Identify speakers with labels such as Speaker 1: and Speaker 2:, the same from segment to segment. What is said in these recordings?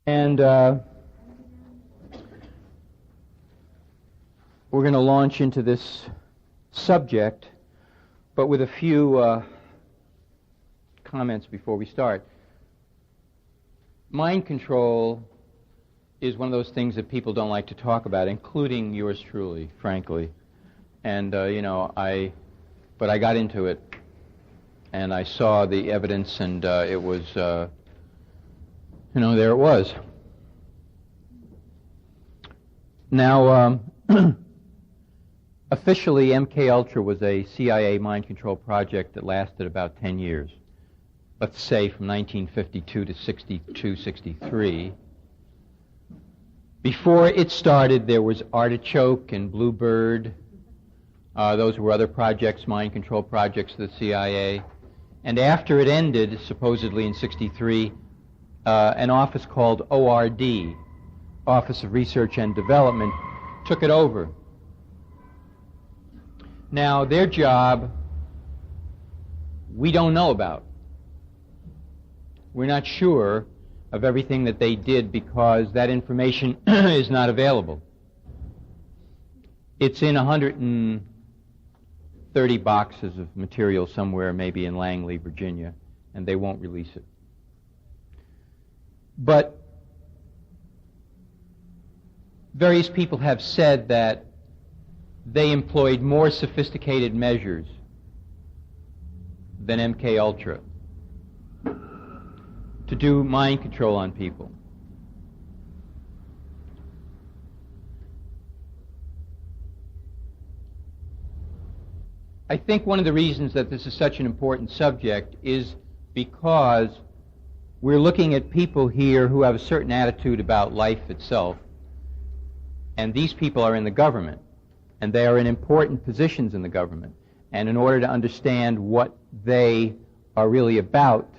Speaker 1: And we're going to launch into this subject, but with a few comments before we start. Mind control is one of those things that people don't like to talk about, including yours truly, frankly. And, but I got into it, and I saw the evidence, and it was, there it was. Now, officially, MKUltra was a CIA mind control project that lasted about 10 years. Let's say from 1952 to 62, 63. Before it started, there was Artichoke and Bluebird. Those were other projects, mind control projects of the CIA. And after it ended, supposedly in 63, an office called ORD, Office of Research and Development, took it over. Now, their job, we don't know about. We're not sure of everything that they did because that information is not available. It's in 130 boxes of material somewhere, maybe in Langley, Virginia, and they won't release it. But various people have said that they employed more sophisticated measures than MKUltra to do mind control on people. I think one of the reasons that this is such an important subject is because we're looking at people here who have a certain attitude about life itself, and these people are in the government, and they are in important positions in the government. And in order to understand what they are really about,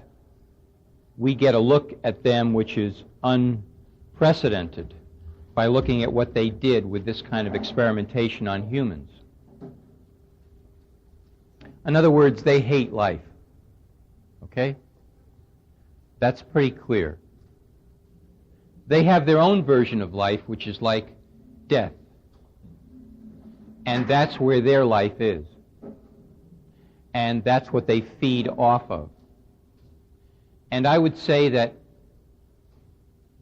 Speaker 1: we get a look at them which is unprecedented by looking at what they did with this kind of experimentation on humans. In other words, they hate life. Okay? That's pretty clear. They have their own version of life, which is like death. And that's where their life is. And that's what they feed off of. And I would say that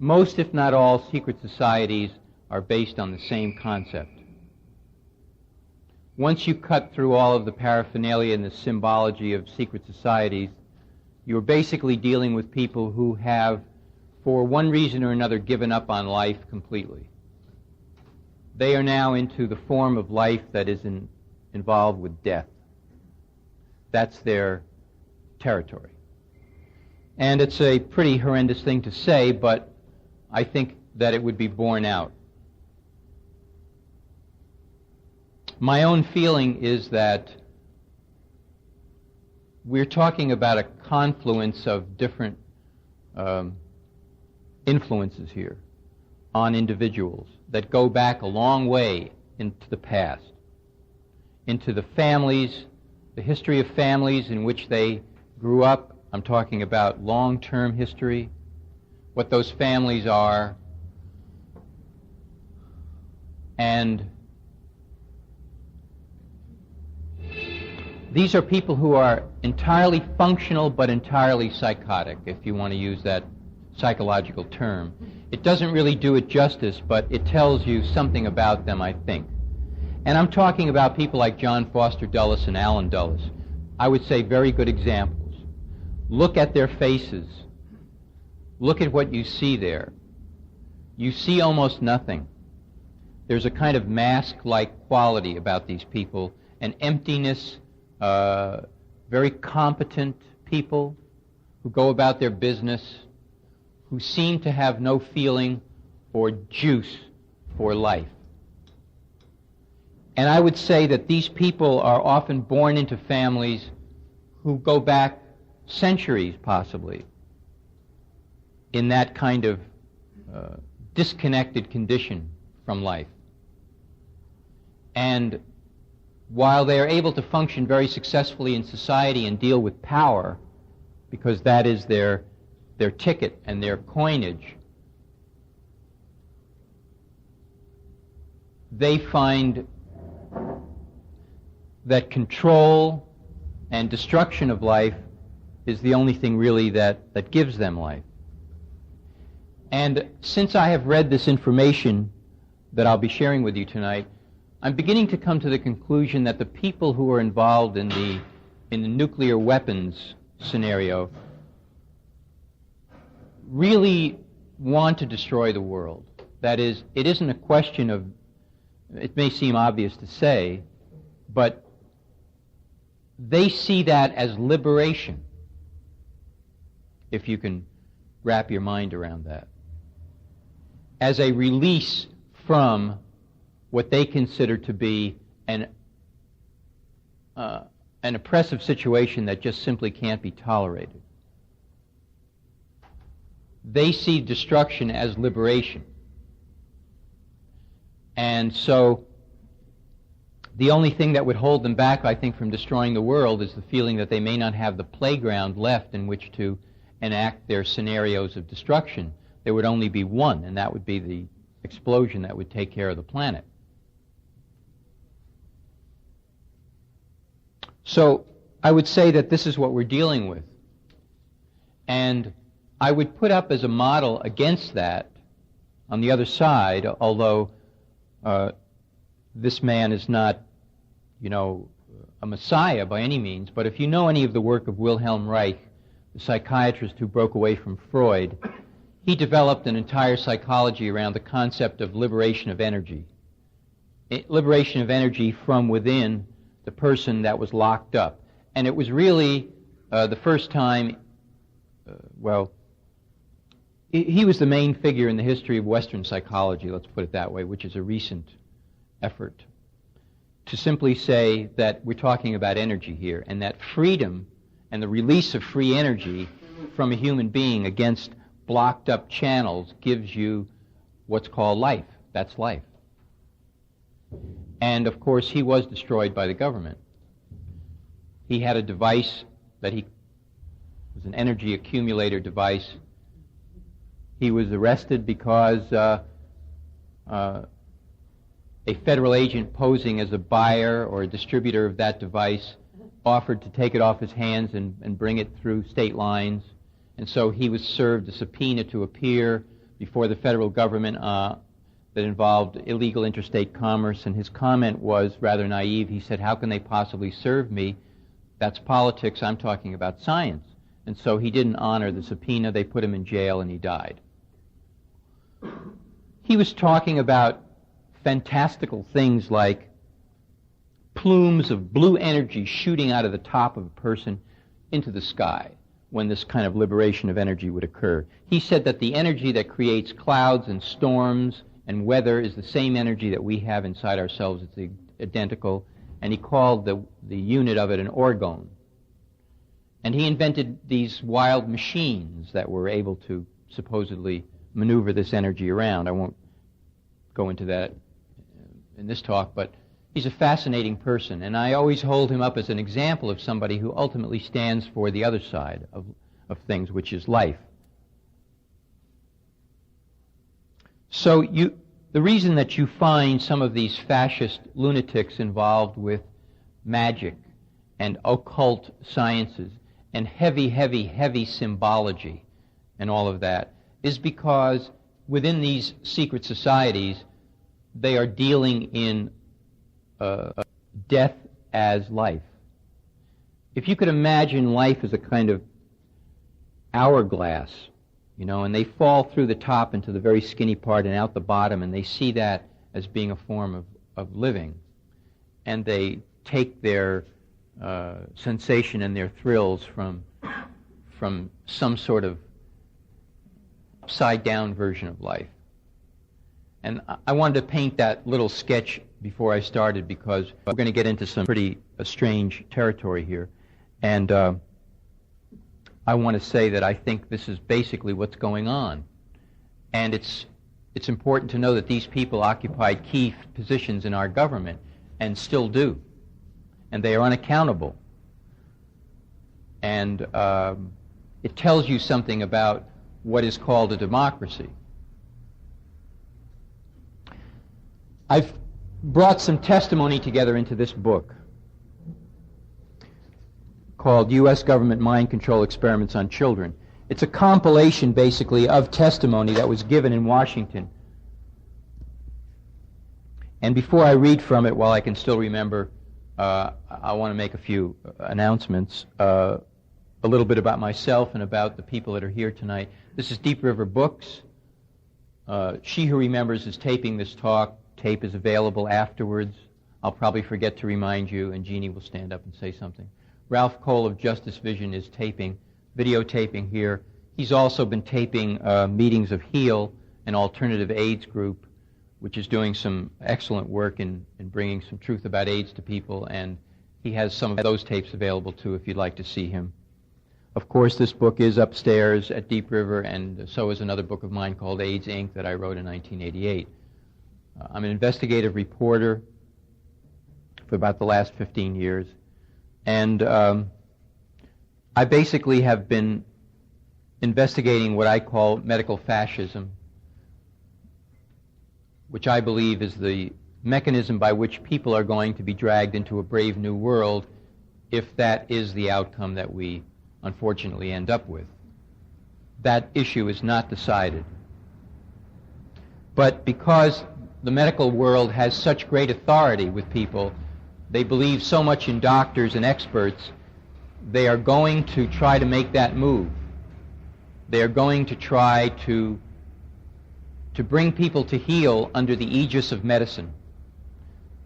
Speaker 1: most, if not all, secret societies are based on the same concept. Once you cut through all of the paraphernalia and the symbology of secret societies, you're basically dealing with people who have, for one reason or another, given up on life completely. They are now into the form of life that is involved with death. That's their territory. And it's a pretty horrendous thing to say, but I think that it would be borne out. My own feeling is that we're talking about a confluence of different influences here on individuals that go back a long way into the past, into the families, the history of families in which they grew up. I'm talking about long-term history, what those families are, and these are people who are entirely functional but entirely psychotic, if you want to use that psychological term. It doesn't really do it justice, but it tells you something about them, I think. And I'm talking about people like John Foster Dulles and Alan Dulles. I would say very good examples. Look at their faces. Look at what you see there. You see almost nothing. There's a kind of mask-like quality about these people, an emptiness, very competent people who go about their business, who seem to have no feeling or juice for life. And I would say that these people are often born into families who go back centuries, possibly, in that kind of disconnected condition from life. And while they are able to function very successfully in society and deal with power, because that is their ticket and their coinage, they find that control and destruction of life is the only thing really that gives them life. And since I have read this information that I'll be sharing with you tonight, I'm beginning to come to the conclusion that the people who are involved in the nuclear weapons scenario really want to destroy the world. That is, it isn't a question of, it may seem obvious to say, but they see that as liberation, if you can wrap your mind around that, as a release from what they consider to be an oppressive situation that just simply can't be tolerated. They see destruction as liberation. And so the only thing that would hold them back, I think, from destroying the world is the feeling that they may not have the playground left in which to enact their scenarios of destruction. There would only be one, and that would be the explosion that would take care of the planet. So I would say that this is what we're dealing with. And I would put up as a model against that, on the other side, although this man is not, a messiah by any means, but if you know any of the work of Wilhelm Reich, the psychiatrist who broke away from Freud, he developed an entire psychology around the concept of liberation of energy. Liberation of energy from within the person that was locked up. And it was really the first time, he was the main figure in the history of Western psychology, let's put it that way, which is a recent effort to simply say that we're talking about energy here, and that freedom and the release of free energy from a human being against blocked up channels gives you what's called life. That's life. And of course he was destroyed by the government. He had a device that was an energy accumulator device. He was arrested because a federal agent posing as a buyer or a distributor of that device offered to take it off his hands and bring it through state lines. And so he was served a subpoena to appear before the federal government that involved illegal interstate commerce, and his comment was rather naive. He said, "How can they possibly serve me? That's politics. I'm talking about science." And so he didn't honor the subpoena. They put him in jail and he died. He was talking about fantastical things like plumes of blue energy shooting out of the top of a person into the sky when this kind of liberation of energy would occur. He said that the energy that creates clouds and storms and weather is the same energy that we have inside ourselves. It's identical. And he called the unit of it an orgone. And he invented these wild machines that were able to supposedly maneuver this energy around. I won't go into that in this talk, but he's a fascinating person, and I always hold him up as an example of somebody who ultimately stands for the other side of things, which is life. So the reason that you find some of these fascist lunatics involved with magic and occult sciences and heavy symbology and all of that is because within these secret societies they are dealing in death as life. If you could imagine life as a kind of hourglass, and they fall through the top into the very skinny part and out the bottom, and they see that as being a form of living, and they take their sensation and their thrills from some sort of upside-down version of life. And I wanted to paint that little sketch before I started because we're going to get into some pretty strange territory here. And I want to say that I think this is basically what's going on. And it's important to know that these people occupied key positions in our government and still do. And they are unaccountable. And it tells you something about what is called a democracy. I've brought some testimony together into this book called U.S. Government Mind Control Experiments on Children. It's a compilation, basically, of testimony that was given in Washington. And before I read from it, while I can still remember, I want to make a few announcements, a little bit about myself and about the people that are here tonight. This is Deep River Books. She Who Remembers is taping this talk. Tape is available afterwards. I'll probably forget to remind you, and Jeannie will stand up and say something. Ralph Cole of Justice Vision is taping, videotaping here. He's also been taping meetings of HEAL, an alternative AIDS group, which is doing some excellent work in bringing some truth about AIDS to people, and he has some of those tapes available too if you'd like to see him. Of course, this book is upstairs at Deep River, and so is another book of mine called AIDS, Inc. that I wrote in 1988. I'm an investigative reporter for about the last 15 years, and I basically have been investigating what I call medical fascism, which I believe is the mechanism by which people are going to be dragged into a brave new world if that is the outcome that we unfortunately end up with. That issue is not decided. But because the medical world has such great authority with people, they believe so much in doctors and experts, they are going to try to make that move. They are going to try to bring people to heal under the aegis of medicine.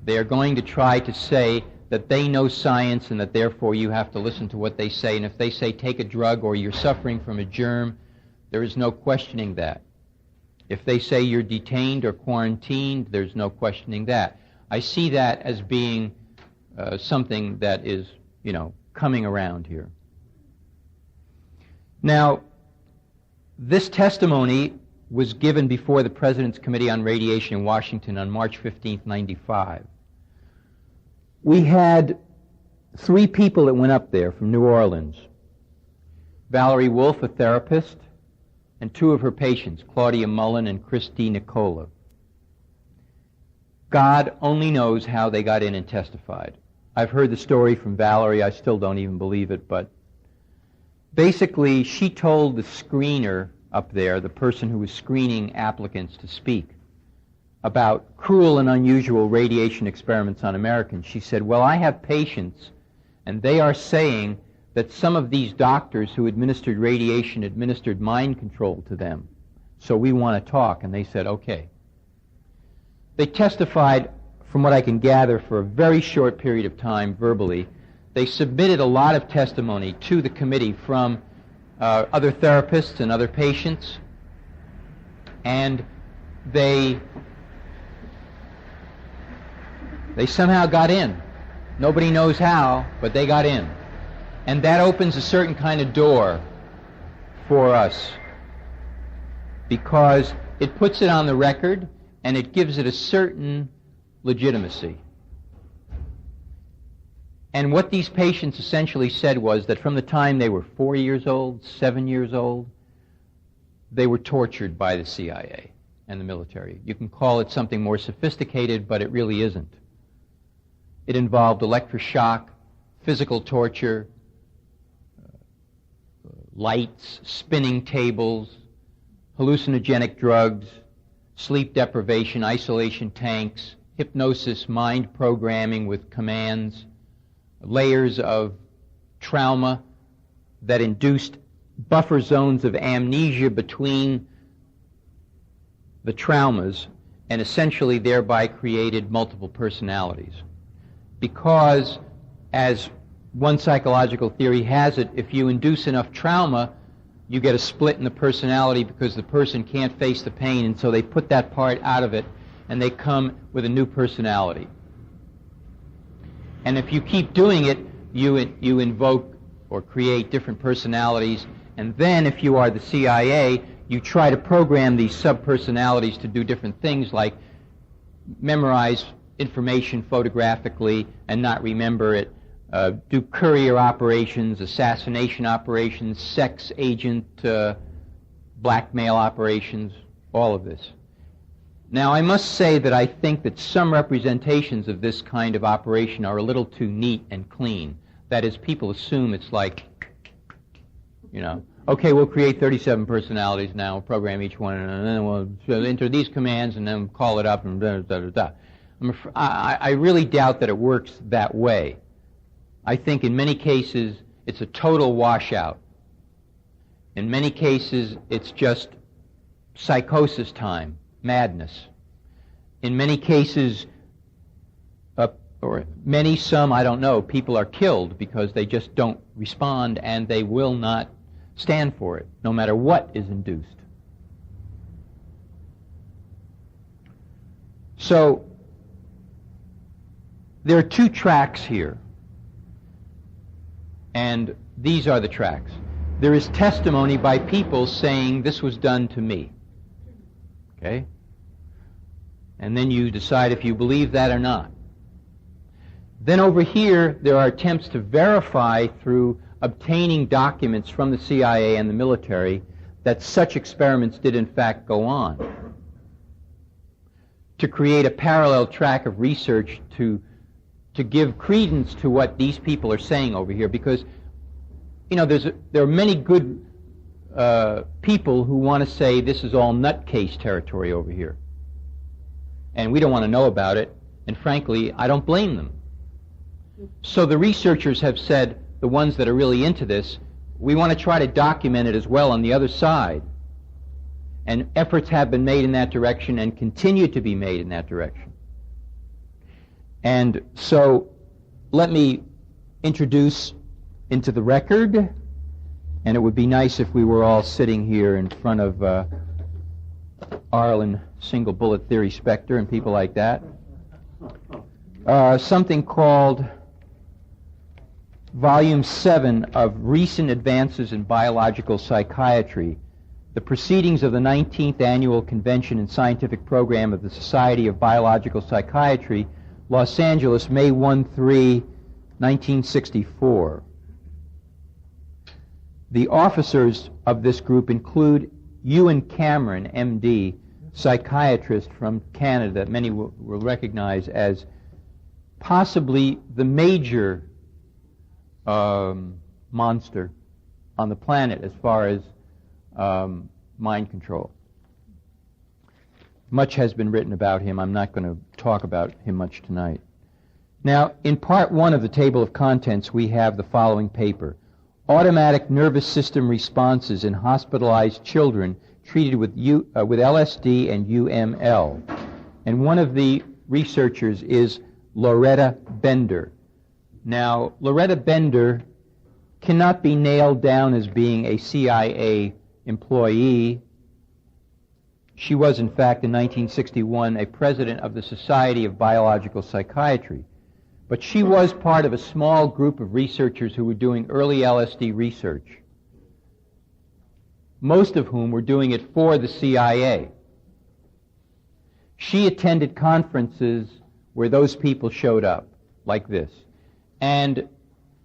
Speaker 1: They are going to try to say that they know science and that therefore you have to listen to what they say. And if they say take a drug or you're suffering from a germ, there is no questioning that. If they say you're detained or quarantined, there's no questioning that. I see that as being something that is, coming around here. Now, this testimony was given before the President's Committee on Radiation in Washington on March 15, 1995. We had 3 people that went up there from New Orleans. Valerie Wolf, a therapist, and 2 of her patients, Claudia Mullen and Christy Nicola. God only knows how they got in and testified. I've heard the story from Valerie. I still don't even believe it, but basically she told the screener up there, the person who was screening applicants to speak, about cruel and unusual radiation experiments on Americans. She said, well, I have patients, and they are saying that some of these doctors who administered radiation administered mind control to them, so we want to talk. And they said, okay. They testified, from what I can gather, for a very short period of time verbally. They submitted a lot of testimony to the committee from other therapists and other patients, and they somehow got in. Nobody knows how, but they got in. And that opens a certain kind of door for us, because it puts it on the record and it gives it a certain legitimacy. And what these patients essentially said was that from the time they were 4 years old, 7 years old, they were tortured by the CIA and the military. You can call it something more sophisticated, but it really isn't. It involved electroshock, physical torture, lights, spinning tables, hallucinogenic drugs, sleep deprivation, isolation tanks, hypnosis, mind programming with commands, layers of trauma that induced buffer zones of amnesia between the traumas and essentially thereby created multiple personalities. Because, as one psychological theory has it, if you induce enough trauma, you get a split in the personality because the person can't face the pain, and so they put that part out of it and they come with a new personality. And if you keep doing it, you invoke or create different personalities, and then if you are the CIA, you try to program these sub-personalities to do different things like memorize information photographically and not remember it, do courier operations, assassination operations, sex agent, blackmail operations, all of this. Now, I must say that I think that some representations of this kind of operation are a little too neat and clean. That is, people assume it's like, you know, okay, we'll create 37 personalities now, we'll program each one, and then we'll enter these commands, and then call it up, and da-da-da-da. I really doubt that it works that way. I think in many cases it's a total washout. In many cases it's just psychosis time, madness. In many cases, some, I don't know, people are killed because they just don't respond and they will not stand for it, no matter what is induced. So, there are two tracks here, and these are the tracks. There is testimony by people saying, this was done to me. Okay? And then you decide if you believe that or not. Then over here, there are attempts to verify through obtaining documents from the CIA and the military that such experiments did in fact go on. To create a parallel track of research to give credence to what these people are saying over here, because, you know, there are many good people who want to say this is all nutcase territory over here. And we don't want to know about it, and frankly, I don't blame them. So the researchers have said, the ones that are really into this, we want to try to document it as well on the other side. And efforts have been made in that direction and continue to be made in that direction. And so let me introduce into the record, and it would be nice if we were all sitting here in front of Arlen Single Bullet Theory Spectre and people like that. Something called Volume 7 of Recent Advances in Biological Psychiatry, the Proceedings of the 19th Annual Convention and Scientific Program of the Society of Biological Psychiatry, Los Angeles, May 1-3, 1964. The officers of this group include Ewan Cameron, M.D., psychiatrist from Canada that many will recognize as possibly the major monster on the planet as far as mind control. Much has been written about him. I'm not going to talk about him much tonight. Now, in Part 1 of the Table of Contents, we have the following paper: Automatic Nervous System Responses in Hospitalized Children Treated with LSD and UML. And one of the researchers is Loretta Bender. Now, Loretta Bender cannot be nailed down as being a CIA employee. She was, in fact, in 1961, a president of the Society of Biological Psychiatry. But she was part of a small group of researchers who were doing early LSD research, most of whom were doing it for the CIA. She attended conferences where those people showed up, like this. And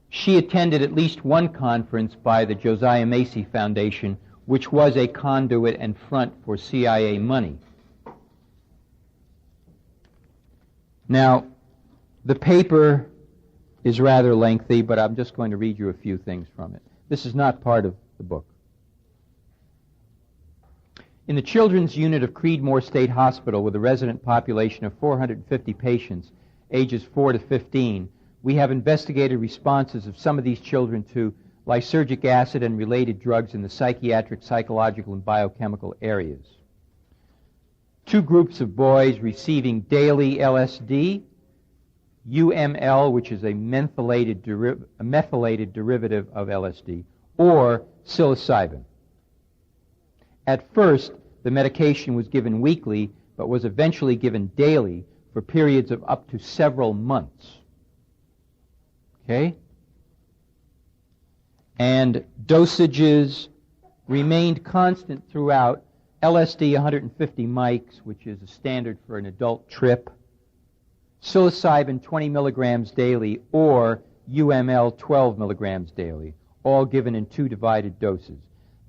Speaker 1: she attended at least one conference by the Josiah Macy Foundation, which was a conduit and front for CIA money. Now, the paper is rather lengthy, but I'm just going to read you a few things from it. This is not part of the book. In the children's unit of Creedmoor State Hospital, with a resident population of 450 patients, ages 4 to 15, we have investigated responses of some of these children to lysergic acid and related drugs in the psychiatric, psychological, and biochemical areas. 2 groups of boys receiving daily LSD, UML, which is a methylated derivative of LSD, or psilocybin. At first, the medication was given weekly, but was eventually given daily for periods of up to several months. Okay? And dosages remained constant throughout. LSD 150 mics, which is a standard for an adult trip. Psilocybin 20 milligrams daily, or UML 12 milligrams daily, all given in 2 divided doses.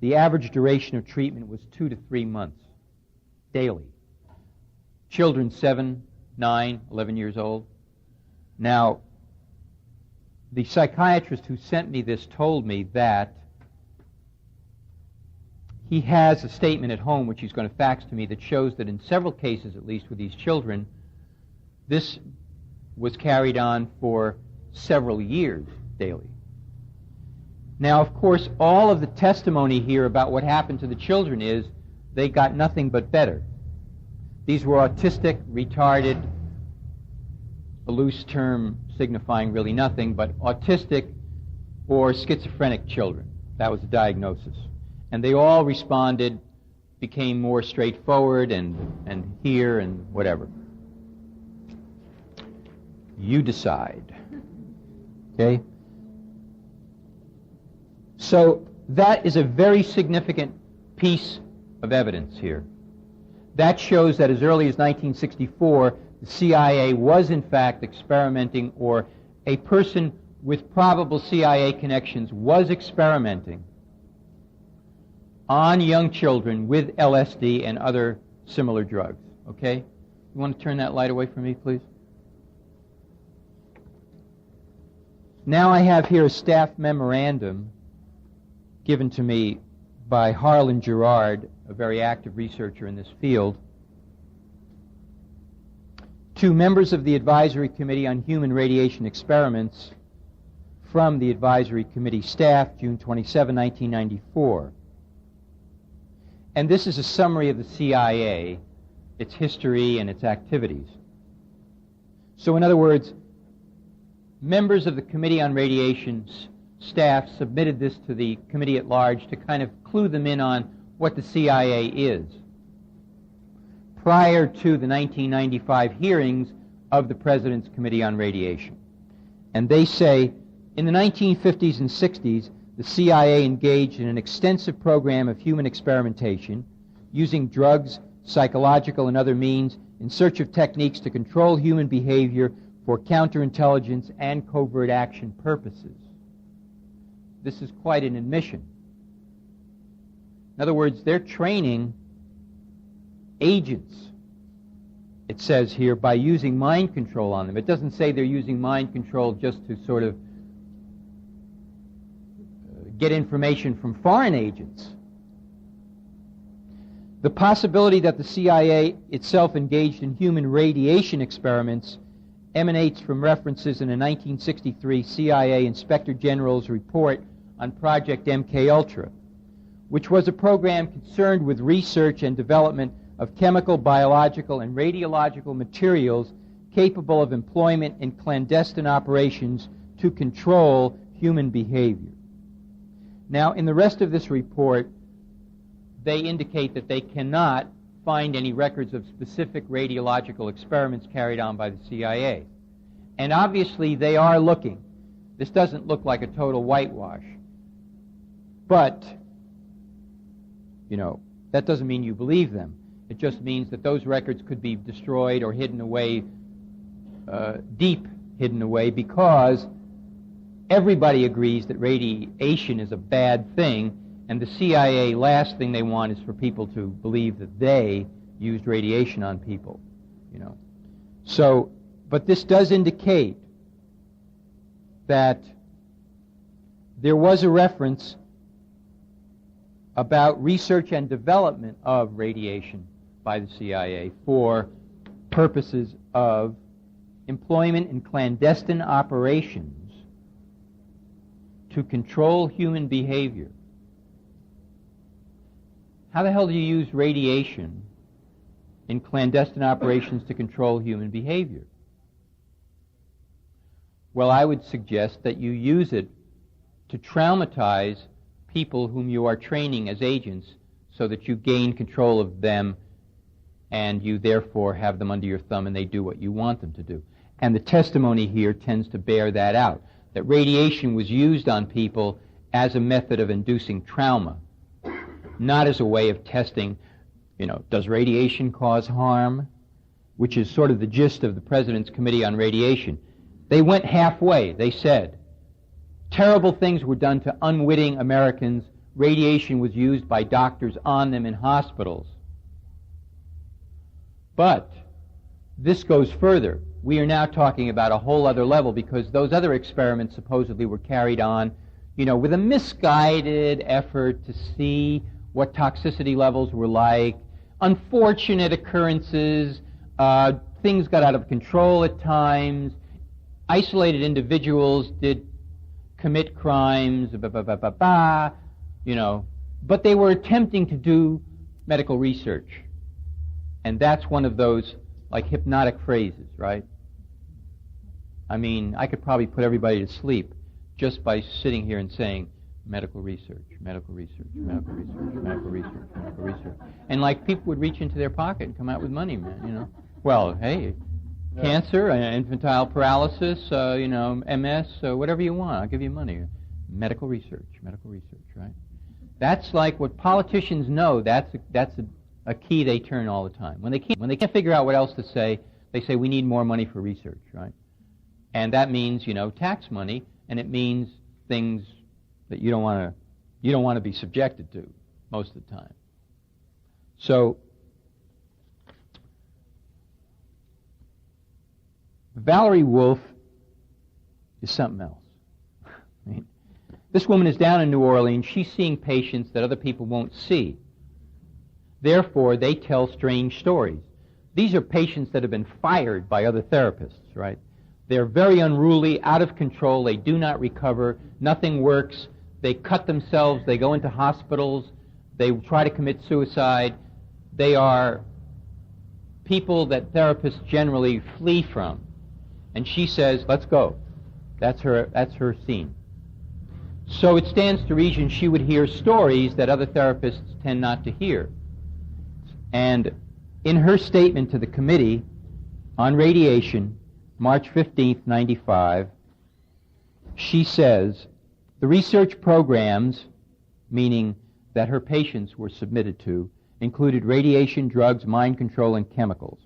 Speaker 1: The average duration of treatment was 2 to 3 months daily. children 7, 9, 11 years old. Now, the psychiatrist who sent me this told me that he has a statement at home, which he's going to fax to me, that shows that in several cases, at least with these children, this was carried on for several years daily. Now, of course, all of the testimony here about what happened to the children is they got nothing but better. These were autistic, retarded, a loose term signifying really nothing, but autistic or schizophrenic children. That was the diagnosis. And they all responded, became more straightforward and here and whatever. You decide. Okay? So that is a very significant piece of evidence here. That shows that as early as 1964, the CIA was in fact experimenting, or a person with probable CIA connections was experimenting on young children with LSD and other similar drugs. Okay? You want to turn that light away from me, please? Now I have here a staff memorandum given to me by Harlan Gerard, a very active researcher in this field, to members of the Advisory Committee on Human Radiation Experiments from the Advisory Committee staff, June 27, 1994. And this is a summary of the CIA, its history and its activities. So in other words, members of the Committee on Radiation staff submitted this to the committee at large to kind of clue them in on what the CIA is, prior to the 1995 hearings of the President's Committee on Radiation. And they say, in the 1950s and 60s, the CIA engaged in an extensive program of human experimentation, using drugs, psychological and other means, in search of techniques to control human behavior for counterintelligence and covert action purposes. This is quite an admission. In other words, they're training agents, it says here, by using mind control on them. It doesn't say they're using mind control just to sort of get information from foreign agents. The possibility that the CIA itself engaged in human radiation experiments emanates from references in a 1963 CIA Inspector General's report on Project MKUltra, which was a program concerned with research and development of chemical, biological, and radiological materials capable of employment in clandestine operations to control human behavior. Now, in the rest of this report, they indicate that they cannot find any records of specific radiological experiments carried on by the CIA. And obviously, they are looking. This doesn't look like a total whitewash. But, you know, that doesn't mean you believe them. It just means that those records could be destroyed or hidden away, deep hidden away, because everybody agrees that radiation is a bad thing, and the CIA, last thing they want is for people to believe that they used radiation on people, you know. So, but this does indicate that there was a reference about research and development of radiation by the CIA for purposes of employment in clandestine operations to control human behavior. How the hell do you use radiation in clandestine operations to control human behavior? Well, I would suggest that you use it to traumatize people whom you are training as agents so that you gain control of them and you therefore have them under your thumb and they do what you want them to do. And the testimony here tends to bear that out, that radiation was used on people as a method of inducing trauma, not as a way of testing, you know, does radiation cause harm, which is sort of the gist of the President's Committee on Radiation. They went halfway. They said, terrible things were done to unwitting Americans. Radiation was used by doctors on them in hospitals. But this goes further. We are now talking about a whole other level because those other experiments supposedly were carried on, with a misguided effort to see what toxicity levels were like, unfortunate occurrences, things got out of control at times, isolated individuals did commit crimes, but they were attempting to do medical research. And that's one of those, like, hypnotic phrases, right? I mean, I could probably put everybody to sleep just by sitting here and saying, medical research, medical research, medical research, medical research, medical research. And, like, people would reach into their pocket and come out with money, man, Well, hey, cancer, infantile paralysis, MS, whatever you want, I'll give you money. Medical research, right? That's like what politicians know. That's a key they turn all the time. When they can't figure out what else to say, they say we need more money for research, right? And that means tax money, and it means things that you don't want to be subjected to most of the time. So Valerie Wolf is something else. This woman is down in New Orleans. She's seeing patients that other people won't see. Therefore, they tell strange stories. These are patients that have been fired by other therapists, right? They're very unruly, out of control. They do not recover. Nothing works. They cut themselves. They go into hospitals. They try to commit suicide. They are people that therapists generally flee from. And she says, let's go. That's her scene. So it stands to reason she would hear stories that other therapists tend not to hear. And in her statement to the committee on radiation, March 15th, 95, she says, the research programs, meaning that her patients were submitted to, included radiation, drugs, mind control, and chemicals.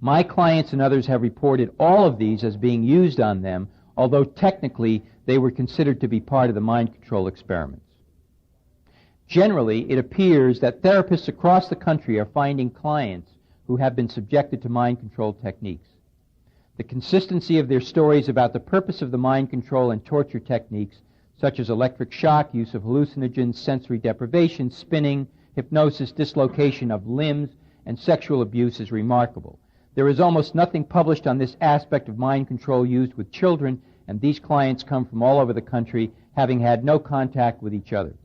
Speaker 1: My clients and others have reported all of these as being used on them, although technically they were considered to be part of the mind control experiments. Generally, it appears that therapists across the country are finding clients who have been subjected to mind control techniques. The consistency of their stories about the purpose of the mind control and torture techniques, such as electric shock, use of hallucinogens, sensory deprivation, spinning, hypnosis, dislocation of limbs, and sexual abuse is remarkable. There is almost nothing published on this aspect of mind control used with children, and these clients come from all over the country, having had no contact with each other.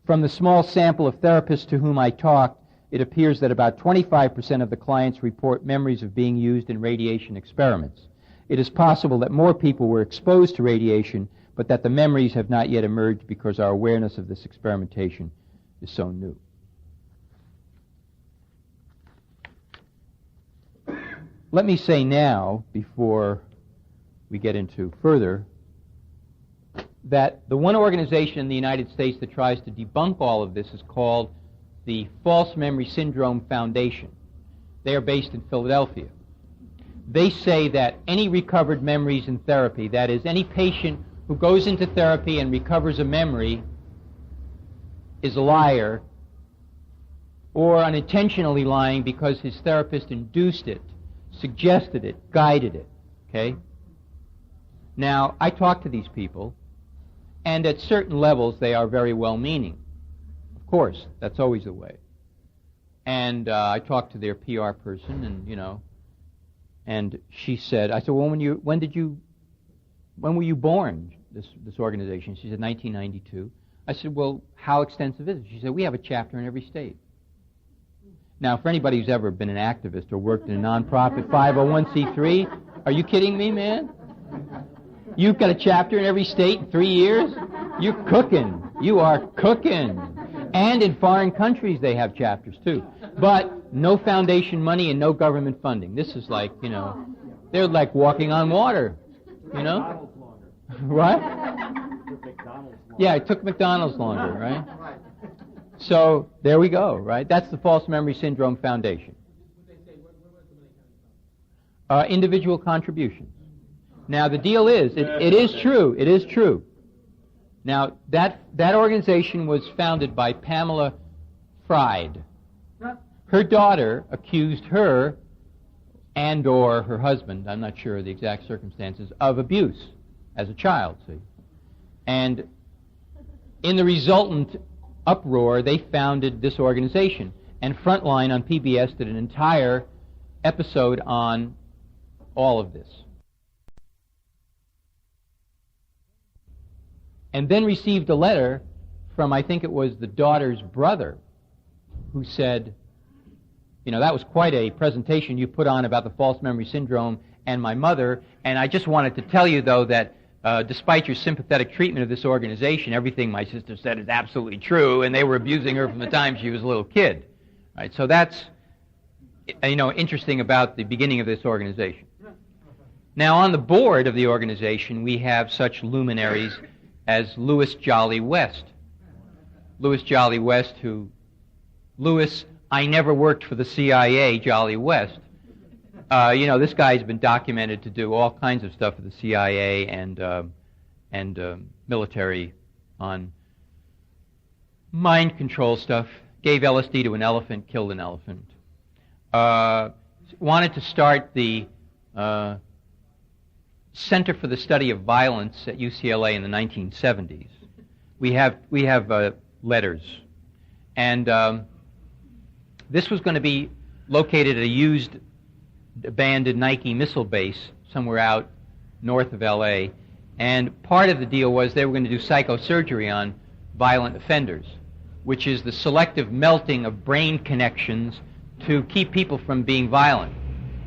Speaker 1: From the small sample of therapists to whom I talked, it appears that about 25% of the clients report memories of being used in radiation experiments. It is possible that more people were exposed to radiation, but that the memories have not yet emerged because our awareness of this experimentation is so new. Let me say now, before we get into further, that the one organization in the United States that tries to debunk all of this is called the False Memory Syndrome Foundation. They are based in Philadelphia. They say that any recovered memories in therapy, that is, any patient who goes into therapy and recovers a memory, is a liar or unintentionally lying because his therapist induced it, suggested it, guided it, okay? Now, I talk to these people, and at certain levels they are very well-meaning. Of course, that's always the way. And I talked to their PR person, and, and she said, I said, well, when were you born, this organization? She said, 1992. I said, well, how extensive is it? She said, we have a chapter in every state. Now, for anybody who's ever been an activist or worked in a nonprofit 501c3, are you kidding me, man? You've got a chapter in every state in 3 years? You're cooking. You are cooking. And in foreign countries they have chapters, too. But no foundation money and no government funding. This is like, they're like walking on water, What? Yeah, it took McDonald's longer, right? So there we go, right? That's the False Memory Syndrome Foundation. Individual contributions. Now the deal is, it is true. It is true. Now that organization was founded by Pamela Fried. Her daughter accused her and or her husband, I'm not sure of the exact circumstances, of abuse as a child, see. And in the resultant uproar, they founded this organization. And Frontline on PBS did an entire episode on all of this. And then received a letter from, I think it was the daughter's brother, who said, you know, that was quite a presentation you put on about the false memory syndrome and my mother, and I just wanted to tell you, though, that despite your sympathetic treatment of this organization, everything my sister said is absolutely true, and they were abusing her from the time she was a little kid. Right? So that's, you know, interesting about the beginning of this organization. Now, on the board of the organization, we have such luminaries as Louis Jolly West. Louis Jolly West, who... Louis, I never worked for the CIA, Jolly West. You know, this guy's been documented to do all kinds of stuff for the CIA and military on mind control stuff. Gave LSD to an elephant, killed an elephant. Wanted to start the Center for the Study of Violence at UCLA in the 1970s. We have letters. And this was going to be located at a used, abandoned Nike missile base somewhere out north of L.A., and part of the deal was they were going to do psychosurgery on violent offenders, which is the selective melting of brain connections to keep people from being violent.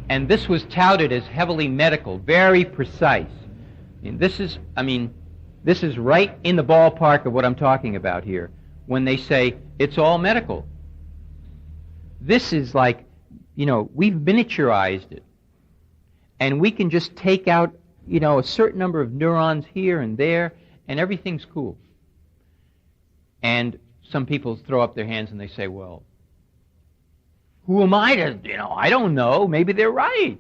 Speaker 1: And this was touted as heavily medical, very precise. This is right in the ballpark of what I'm talking about here, when they say it's all medical. This is like, you know, we've miniaturized it. And we can just take out, you know, a certain number of neurons here and there, and everything's cool. And some people throw up their hands and they say, well, who am I to, you know, I don't know, maybe they're right.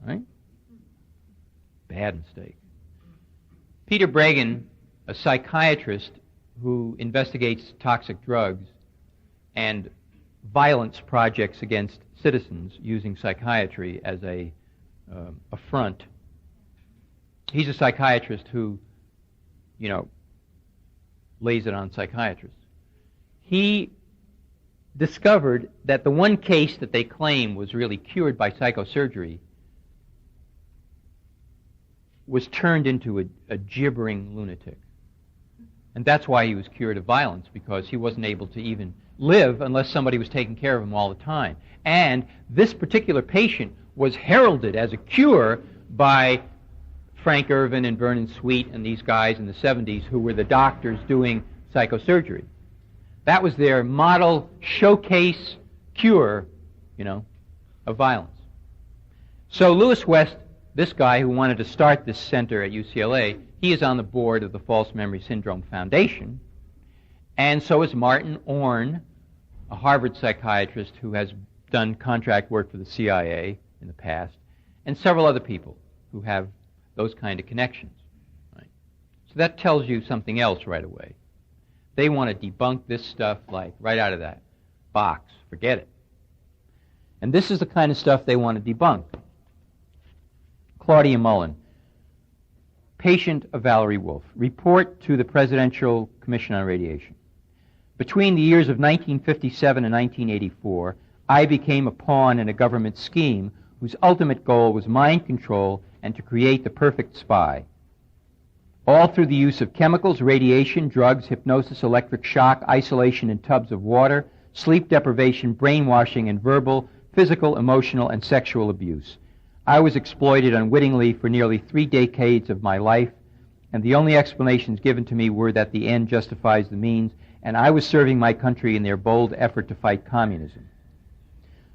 Speaker 1: Right? Bad mistake. Peter Bregan, a psychiatrist who investigates toxic drugs and violence projects against citizens using psychiatry as a front. He's a psychiatrist who, you know, lays it on psychiatrists. He discovered that the one case that they claim was really cured by psychosurgery was turned into a gibbering lunatic. And that's why he was cured of violence, because he wasn't able to even live unless somebody was taking care of him all the time. And this particular patient was heralded as a cure by Frank Irvin and Vernon Sweet and these guys in the 70s who were the doctors doing psychosurgery. That was their model showcase cure, you know, of violence. So Louis West, this guy who wanted to start this center at UCLA, he is on the board of the False Memory Syndrome Foundation, and so is Martin Orne, a Harvard psychiatrist who has done contract work for the CIA in the past, and several other people who have those kind of connections. Right? So that tells you something else right away. They want to debunk this stuff like right out of that box. Forget it. And this is the kind of stuff they want to debunk. Claudia Mullen, patient of Valerie Wolf, report to the Presidential Commission on Radiation. Between the years of 1957 and 1984, I became a pawn in a government scheme whose ultimate goal was mind control and to create the perfect spy. All through the use of chemicals, radiation, drugs, hypnosis, electric shock, isolation in tubs of water, sleep deprivation, brainwashing, and verbal, physical, emotional, and sexual abuse. I was exploited unwittingly for nearly 3 decades of my life, and the only explanations given to me were that the end justifies the means, and I was serving my country in their bold effort to fight communism.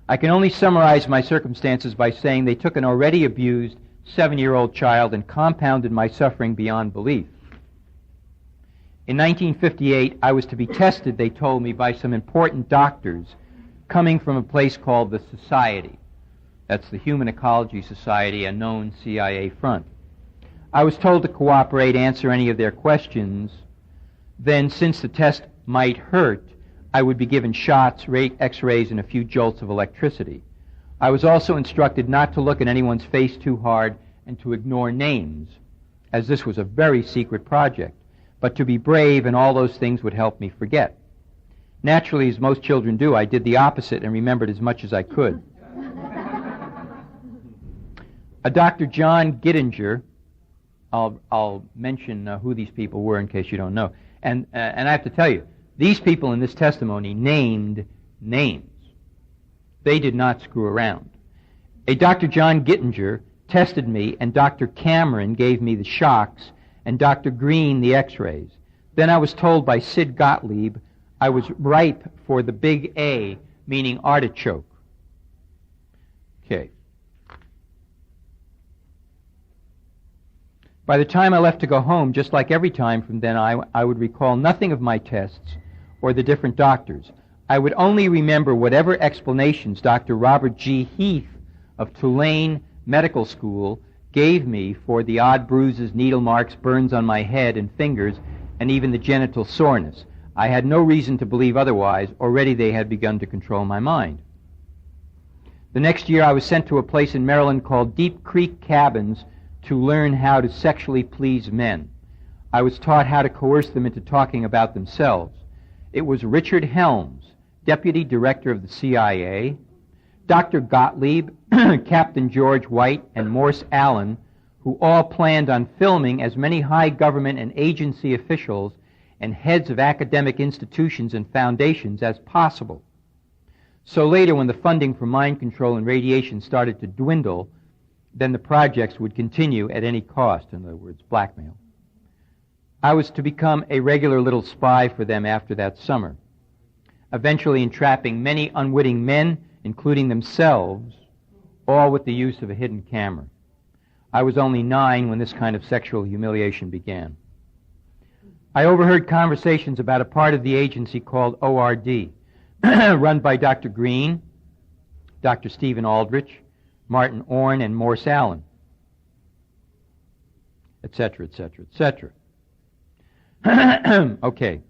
Speaker 1: I can only summarize my circumstances by saying they took an already abused 7-year-old child and compounded my suffering beyond belief. In 1958, I was to be tested, they told me, by some important doctors coming from a place called the Society. That's the Human Ecology Society, a known CIA front. I was told to cooperate, answer any of their questions. Then, since the test might hurt, I would be given shots, x-rays, and a few jolts of electricity. I was also instructed not to look at anyone's face too hard and to ignore names, as this was a very secret project, but to be brave, and all those things would help me forget. Naturally, as most children do, I did the opposite and remembered as much as I could. A Dr. John Gittinger, I'll mention who these people were in case you don't know, and I have to tell you, these people in this testimony named names. They did not screw around. A Dr. John Gittinger tested me, and Dr. Cameron gave me the shocks, and Dr. Green the x-rays. Then I was told by Sid Gottlieb I was ripe for the big A, meaning artichoke. Okay. By the time I left to go home, just like every time from then, I would recall nothing of my tests or the different doctors. I would only remember whatever explanations Dr. Robert G. Heath of Tulane Medical School gave me for the odd bruises, needle marks, burns on my head and fingers, and even the genital soreness. I had no reason to believe otherwise. Already they had begun to control my mind. The next year I was sent to a place in Maryland called Deep Creek Cabins to learn how to sexually please men. I was taught how to coerce them into talking about themselves. It was Richard Helms, Deputy Director of the CIA, Dr. Gottlieb, Captain George White, and Morse Allen, who all planned on filming as many high government and agency officials and heads of academic institutions and foundations as possible. So later, when the funding for mind control and radiation started to dwindle, then the projects would continue at any cost, in other words, blackmail. I was to become a regular little spy for them after that summer, eventually entrapping many unwitting men, including themselves, all with the use of a hidden camera. I was only 9 when this kind of sexual humiliation began. I overheard conversations about a part of the agency called ORD, run by Dr. Green, Dr. Stephen Aldrich, Martin Orne, and Morse Allen, etc., etc., etc. Okay.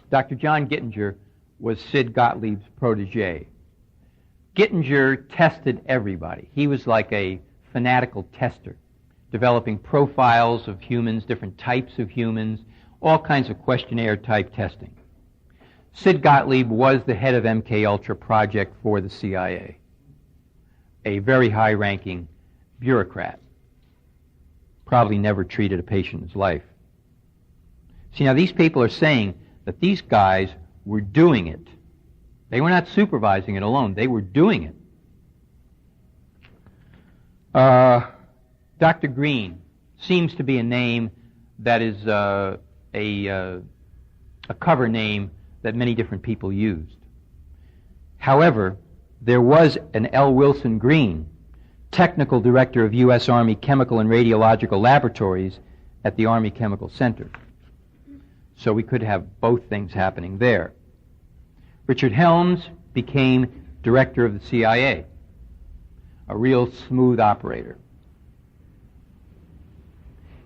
Speaker 1: Dr. John Gittinger was Sid Gottlieb's protege. Gittinger tested everybody. He was like a fanatical tester, developing profiles of humans, different types of humans, all kinds of questionnaire-type testing. Sid Gottlieb was the head of MKUltra project for the CIA, a very high-ranking bureaucrat, probably never treated a patient in his life. See, now these people are saying that these guys were doing it. They were not supervising it alone. They were doing it. Dr. Green seems to be a name that is a cover name that many different people used. However, there was an L. Wilson Green, technical director of U.S. Army Chemical and Radiological Laboratories at the Army Chemical Center. So we could have both things happening there. Richard Helms became director of the CIA, a real smooth operator.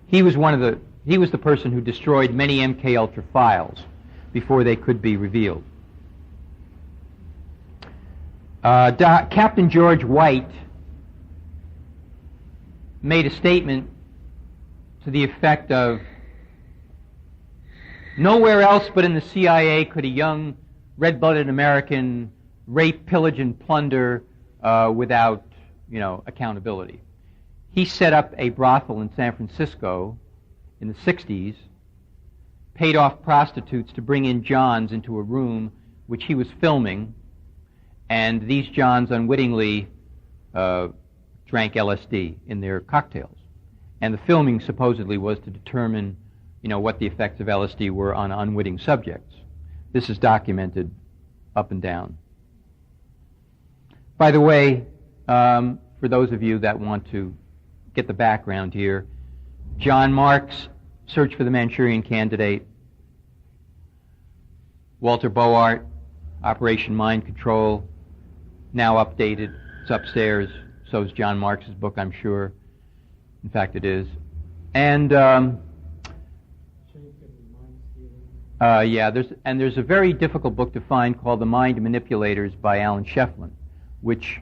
Speaker 1: He was the person who destroyed many MKUltra files before they could be revealed. Captain George White made a statement to the effect of, nowhere else but in the CIA could a young red-blooded American rape, pillage, and plunder without, accountability. He set up a brothel in San Francisco in the 60s, paid off prostitutes to bring in Johns into a room which he was filming, and these Johns unwittingly drank LSD in their cocktails. And the filming supposedly was to determine, what the effects of LSD were on unwitting subjects. This is documented up and down. By the way, for those of you that want to get the background here, John Marks, Search for the Manchurian Candidate, Walter Boart, Operation Mind Control, now updated. It's upstairs. So is John Marks' book, I'm sure. In fact, it is. And there's a very difficult book to find called The Mind Manipulators by Alan Shefflin, which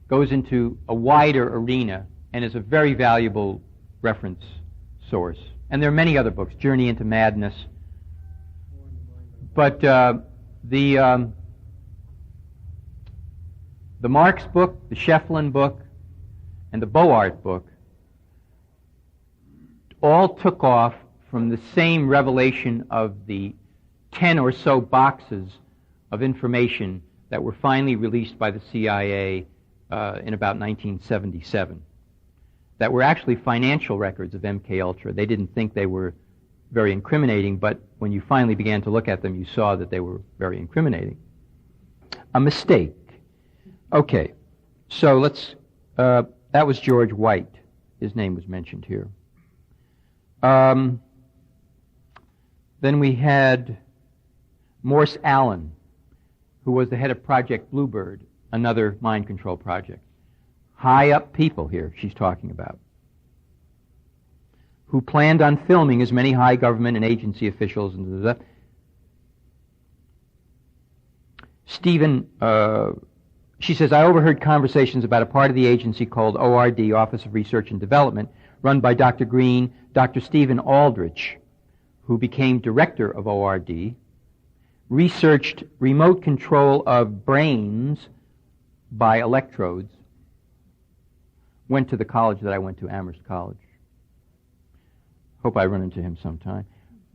Speaker 1: goes into a wider arena and is a very valuable reference source. And there are many other books, Journey into Madness. But the Marx book, the Schefflin book, and the Boart book all took off from the same revelation of the 10 or so boxes of information that were finally released by the CIA in about 1977, that were actually financial records of MKUltra. They didn't think they were very incriminating, but when you finally began to look at them, you saw that they were very incriminating. A mistake. Okay, so let's, that was George White. His name was mentioned here. Then we had Morse Allen, who was the head of Project Bluebird, another mind control project. High up people here she's talking about, who planned on filming as many high government and agency officials. And Stephen, she says, I overheard conversations about a part of the agency called ORD, Office of Research and Development, run by Dr. Green, Dr. Stephen Aldrich, who became director of ORD, researched remote control of brains by electrodes, went to the college that I went to, Amherst College. Hope I run into him sometime.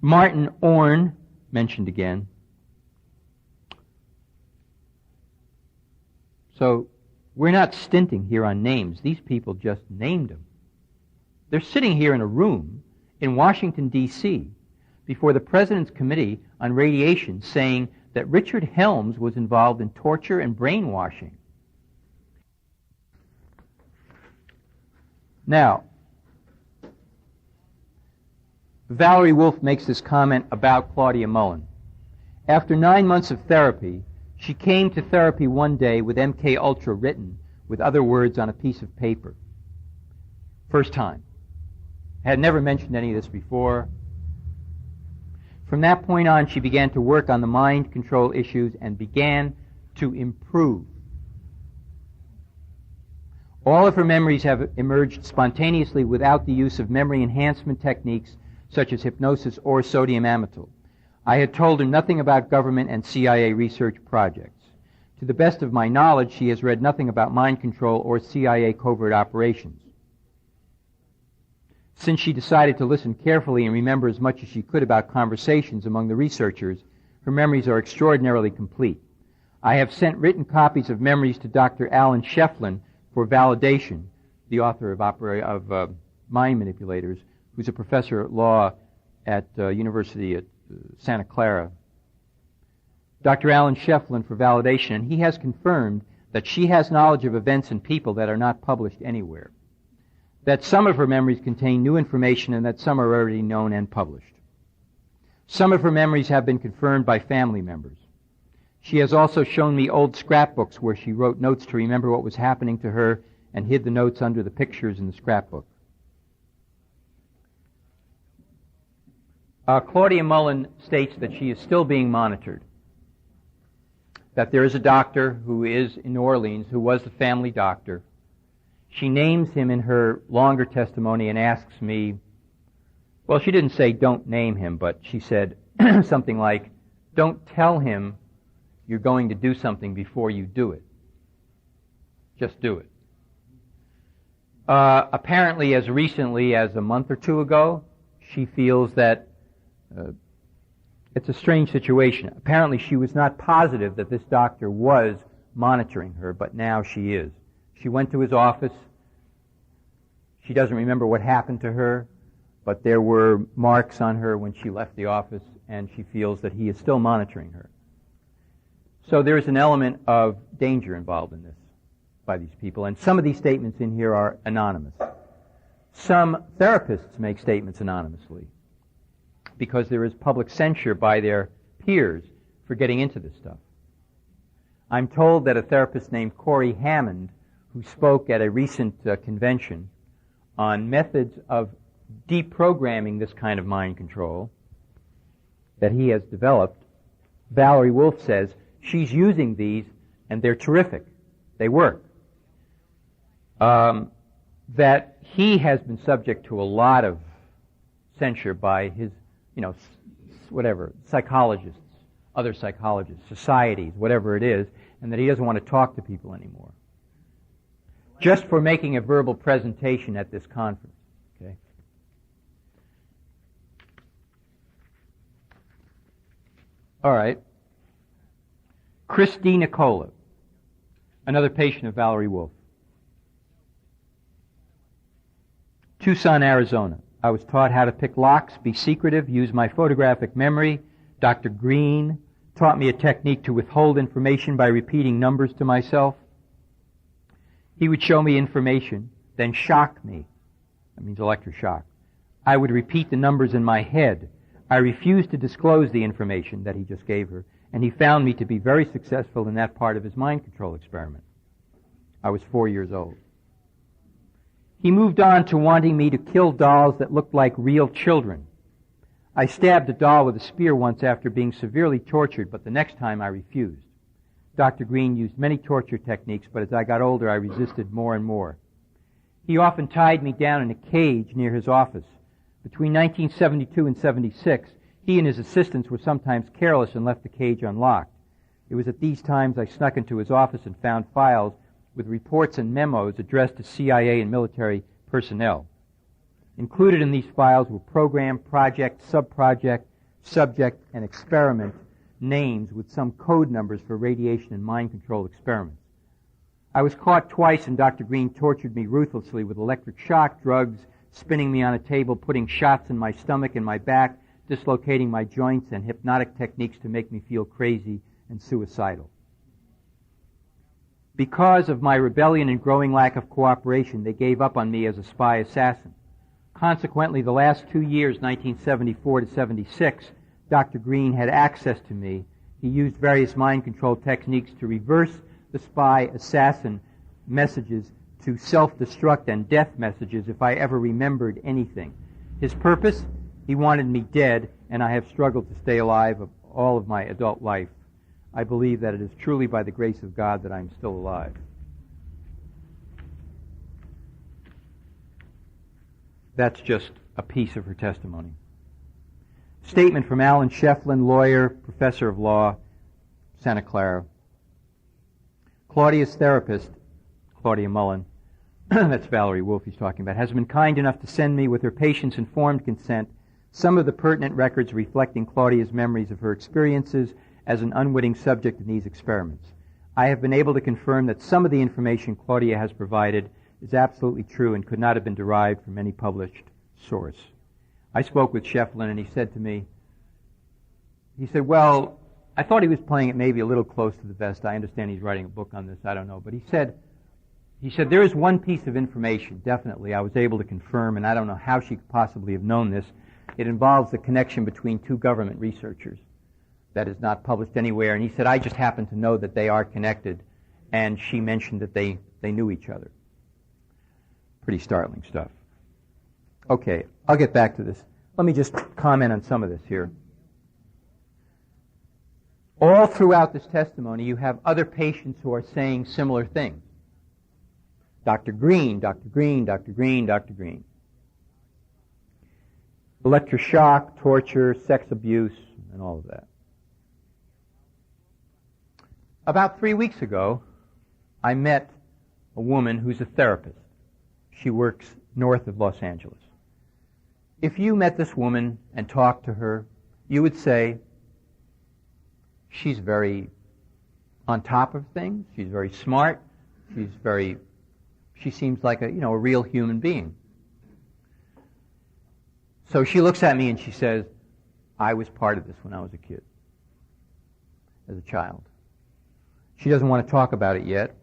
Speaker 1: Martin Orne, mentioned again. So we're not stinting here on names. These people just named them. They're sitting here in a room in Washington, D.C., before the President's Committee on Radiation, saying that Richard Helms was involved in torture and brainwashing. Now, Valerie Wolf makes this comment about Claudia Mullen. After 9 months of therapy, she came to therapy one day with MKUltra written with other words on a piece of paper. First time. Had never mentioned any of this before. From that point on, she began to work on the mind control issues and began to improve. All of her memories have emerged spontaneously without the use of memory enhancement techniques such as hypnosis or sodium amytal. I had told her nothing about government and CIA research projects. To the best of my knowledge, she has read nothing about mind control or CIA covert operations. Since she decided to listen carefully and remember as much as she could about conversations among the researchers, her memories are extraordinarily complete. I have sent written copies of memories to Dr. Alan Schefflin for validation, the author of Mind Manipulators, who's a professor at law at University at Santa Clara. Dr. Alan Schefflin for validation, and he has confirmed that she has knowledge of events and people that are not published anywhere, that some of her memories contain new information and that some are already known and published. Some of her memories have been confirmed by family members. She has also shown me old scrapbooks where she wrote notes to remember what was happening to her and hid the notes under the pictures in the scrapbook. Claudia Mullen states that she is still being monitored, that there is a doctor who is in New Orleans who was the family doctor. She names him in her longer testimony and asks me, well, she didn't say don't name him, but she said something like, don't tell him you're going to do something before you do it. Just do it. Apparently, as recently as a month or two ago, she feels that it's a strange situation. Apparently, she was not positive that this doctor was monitoring her, but now she is. She went to his office. She doesn't remember what happened to her, but there were marks on her when she left the office, and she feels that he is still monitoring her. So there is an element of danger involved in this by these people, and some of these statements in here are anonymous. Some therapists make statements anonymously because there is public censure by their peers for getting into this stuff. I'm told that a therapist named Corey Hammond, who spoke at a recent convention on methods of deprogramming this kind of mind control that he has developed, Valerie Wolf says she's using these and they're terrific. they work. That he has been subject to a lot of censure by his, psychologists, other psychologists, societies, whatever it is, and that he doesn't want to talk to people anymore. Just for making a verbal presentation at this conference. Okay? All right. Christy Nicola, another patient of Valerie Wolf. Tucson, Arizona. I was taught how to pick locks, be secretive, use my photographic memory. Dr. Green taught me a technique to withhold information by repeating numbers to myself. He would show me information, then shock me. That means electroshock. I would repeat the numbers in my head. I refused to disclose the information that he just gave her, and he found me to be very successful in that part of his mind control experiment. I was 4 years old. He moved on to wanting me to kill dolls that looked like real children. I stabbed a doll with a spear once after being severely tortured, but the next time I refused. Dr. Green used many torture techniques, but as I got older, I resisted more and more. He often tied me down in a cage near his office. Between 1972 and 76, he and his assistants were sometimes careless and left the cage unlocked. It was at these times I snuck into his office and found files with reports and memos addressed to CIA and military personnel. Included in these files were program, project, subproject, subject, and experiment names with some code numbers for radiation and mind control experiments. I was caught twice, and Dr. Green tortured me ruthlessly with electric shock, drugs, spinning me on a table, putting shots in my stomach and my back, dislocating my joints, and hypnotic techniques to make me feel crazy and suicidal. Because of my rebellion and growing lack of cooperation, they gave up on me as a spy assassin. Consequently, the last 2 years, 1974 to 76, Dr. Green had access to me. He used various mind control techniques to reverse the spy assassin messages to self-destruct and death messages if I ever remembered anything. His purpose? He wanted me dead, and I have struggled to stay alive all of my adult life. I believe that it is truly by the grace of God that I'm still alive. That's just a piece of her testimony. Statement from Alan Shefflin, lawyer, professor of law, Santa Clara. Claudia's therapist, Claudia Mullen, that's Valerie Wolf he's talking about, has been kind enough to send me, with her patient's informed consent, some of the pertinent records reflecting Claudia's memories of her experiences as an unwitting subject in these experiments. I have been able to confirm that some of the information Claudia has provided is absolutely true and could not have been derived from any published source. I spoke with Shefflin, and he said to me, well, I thought he was playing it maybe a little close to the vest. I understand he's writing a book on this. I don't know. But he said, there is one piece of information, definitely, I was able to confirm, and I don't know how she could possibly have known this. It involves the connection between two government researchers that is not published anywhere. And he said, I just happen to know that they are connected. And she mentioned that they knew each other. Pretty startling stuff. Okay, I'll get back to this. Let me just comment on some of this here. All throughout this testimony, you have other patients who are saying similar things. Dr. Green, Dr. Green, Dr. Green, Dr. Green. Electroshock, torture, sex abuse, and all of that. About 3 weeks ago, I met a woman who's a therapist. She works north of Los Angeles. If you met this woman and talked to her, you would say, she's very on top of things, she's very smart, she seems like a real human being. So she looks at me and she says, I was part of this when I was a kid, as a child. She doesn't want to talk about it yet.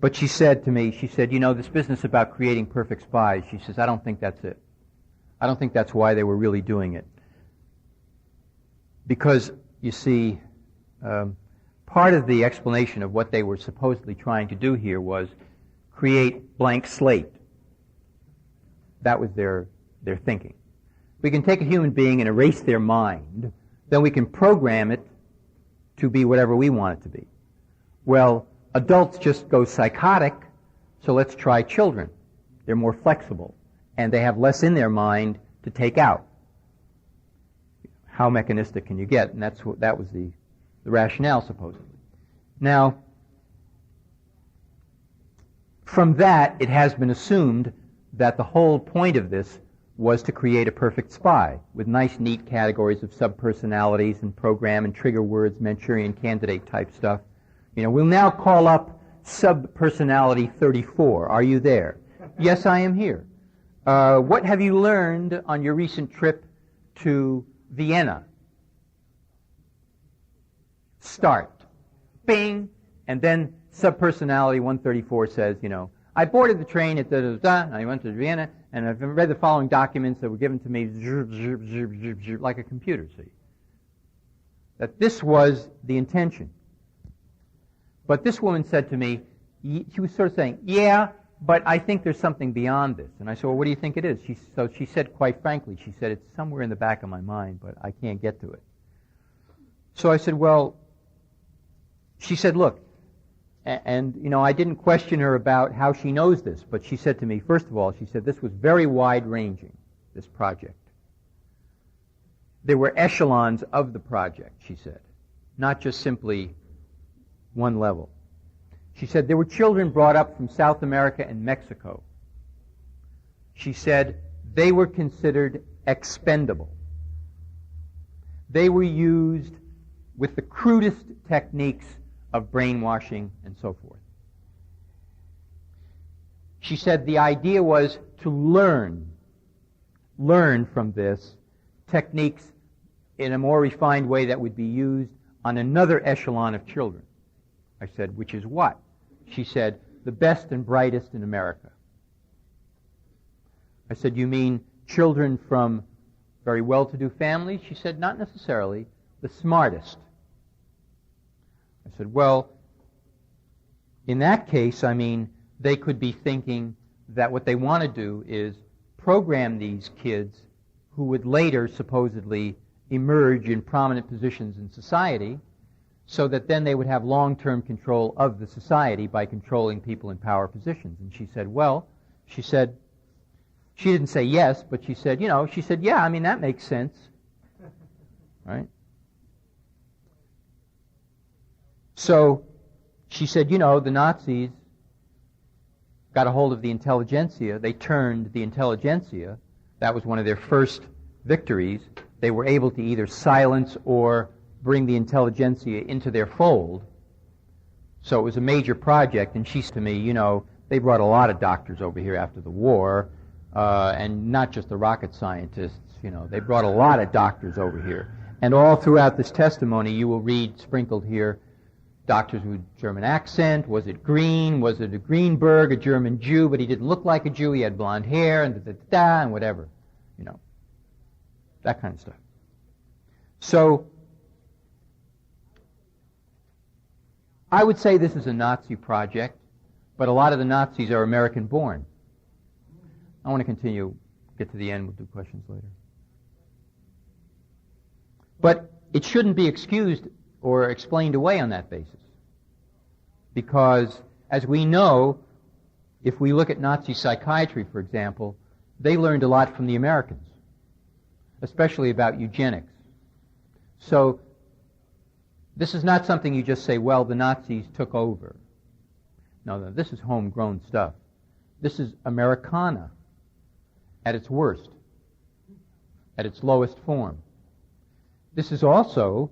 Speaker 1: But she said to me, this business about creating perfect spies, she says, I don't think that's it. I don't think that's why they were really doing it. Because, you see, part of the explanation of what they were supposedly trying to do here was create blank slate. That was their thinking. We can take a human being and erase their mind, then we can program it to be whatever we want it to be. Well, adults just go psychotic, so let's try children. They're more flexible, and they have less in their mind to take out. How mechanistic can you get? And that was the rationale, supposedly. Now, from that, it has been assumed that the whole point of this was to create a perfect spy with nice, neat categories of subpersonalities and program and trigger words, Manchurian Candidate type stuff. We'll now call up subpersonality 34. Are you there? Yes, I am here. What have you learned on your recent trip to Vienna? Start. Bing. And then subpersonality 134 says, I boarded the train at da-da-da, and I went to Vienna, and I've read the following documents that were given to me like a computer, see. That this was the intention. But this woman said to me, she was sort of saying, yeah, but I think there's something beyond this. And I said, well, what do you think it is? So she said, quite frankly, she said, it's somewhere in the back of my mind, but I can't get to it. So I said, well, she said, look, and, I didn't question her about how she knows this, but she said to me, first of all, she said, this was very wide-ranging, this project. There were echelons of the project, she said, not just simply one level. She said, there were children brought up from South America and Mexico. She said, they were considered expendable. They were used with the crudest techniques of brainwashing and so forth. She said the idea was to learn from this techniques in a more refined way that would be used on another echelon of children. I said, which is what? She said, the best and brightest in America. I said, you mean children from very well-to-do families? She said, not necessarily, the smartest. I said, well, in that case, they could be thinking that what they want to do is program these kids who would later supposedly emerge in prominent positions in society, so that then they would have long-term control of the society by controlling people in power positions. And she said, well, she didn't say yes, but she said, yeah, that makes sense. Right? So she said, the Nazis got a hold of the intelligentsia. They turned the intelligentsia. That was one of their first victories. They were able to either silence or bring the intelligentsia into their fold. So it was a major project. And she said to me, they brought a lot of doctors over here after the war, and not just the rocket scientists. They brought a lot of doctors over here. And all throughout this testimony, you will read sprinkled here, doctors with German accent. Was it Green? Was it a Greenberg, a German Jew, but he didn't look like a Jew. He had blonde hair and da-da-da and whatever. That kind of stuff. So I would say this is a Nazi project, but a lot of the Nazis are American-born. I want to continue, get to the end, we'll do questions later. But it shouldn't be excused or explained away on that basis. Because, as we know, if we look at Nazi psychiatry, for example, they learned a lot from the Americans, especially about eugenics. So, this is not something you just say, well, the Nazis took over. No, this is homegrown stuff. This is Americana at its worst, at its lowest form. This is also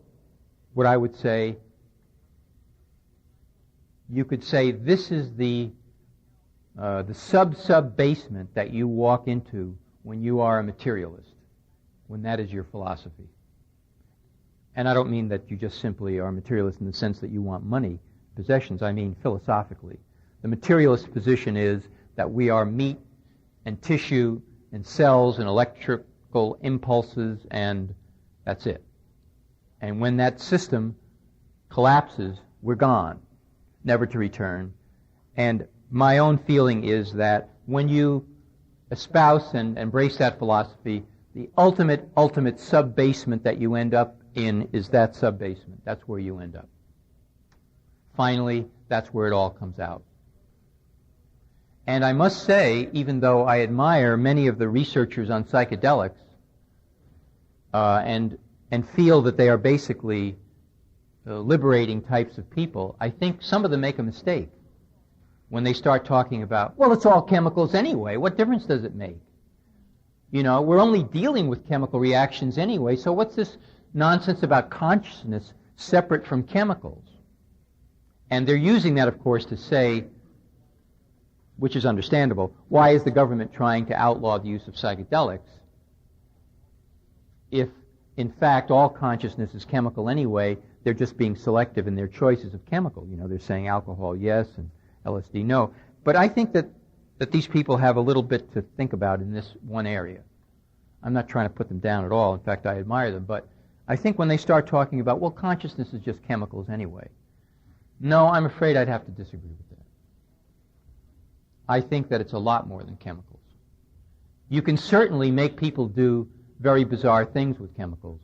Speaker 1: what I would say, you could say this is the sub-basement that you walk into when you are a materialist, when that is your philosophy. And I don't mean that you just simply are a materialist in the sense that you want money, possessions. I mean philosophically. The materialist position is that we are meat and tissue and cells and electrical impulses, and that's it. And when that system collapses, we're gone, never to return. And my own feeling is that when you espouse and embrace that philosophy, the ultimate sub-basement that you end up in is that sub-basement. That's where you end up. Finally, that's where it all comes out. And I must say, even though I admire many of the researchers on psychedelics and feel that they are basically liberating types of people, I think some of them make a mistake when they start talking about, well, it's all chemicals anyway. What difference does it make? You know, we're only dealing with chemical reactions anyway, so what's this nonsense about consciousness separate from chemicals? And they're using that, of course, to say, which is understandable, why is the government trying to outlaw the use of psychedelics if, in fact, all consciousness is chemical anyway? They're just being selective in their choices of chemical. You know, they're saying alcohol, yes, and LSD, no. But I think that these people have a little bit to think about in this one area. I'm not trying to put them down at all. In fact, I admire them. But I think when they start talking about, well, consciousness is just chemicals anyway, no, I'm afraid I'd have to disagree with that. I think that it's a lot more than chemicals. You can certainly make people do very bizarre things with chemicals,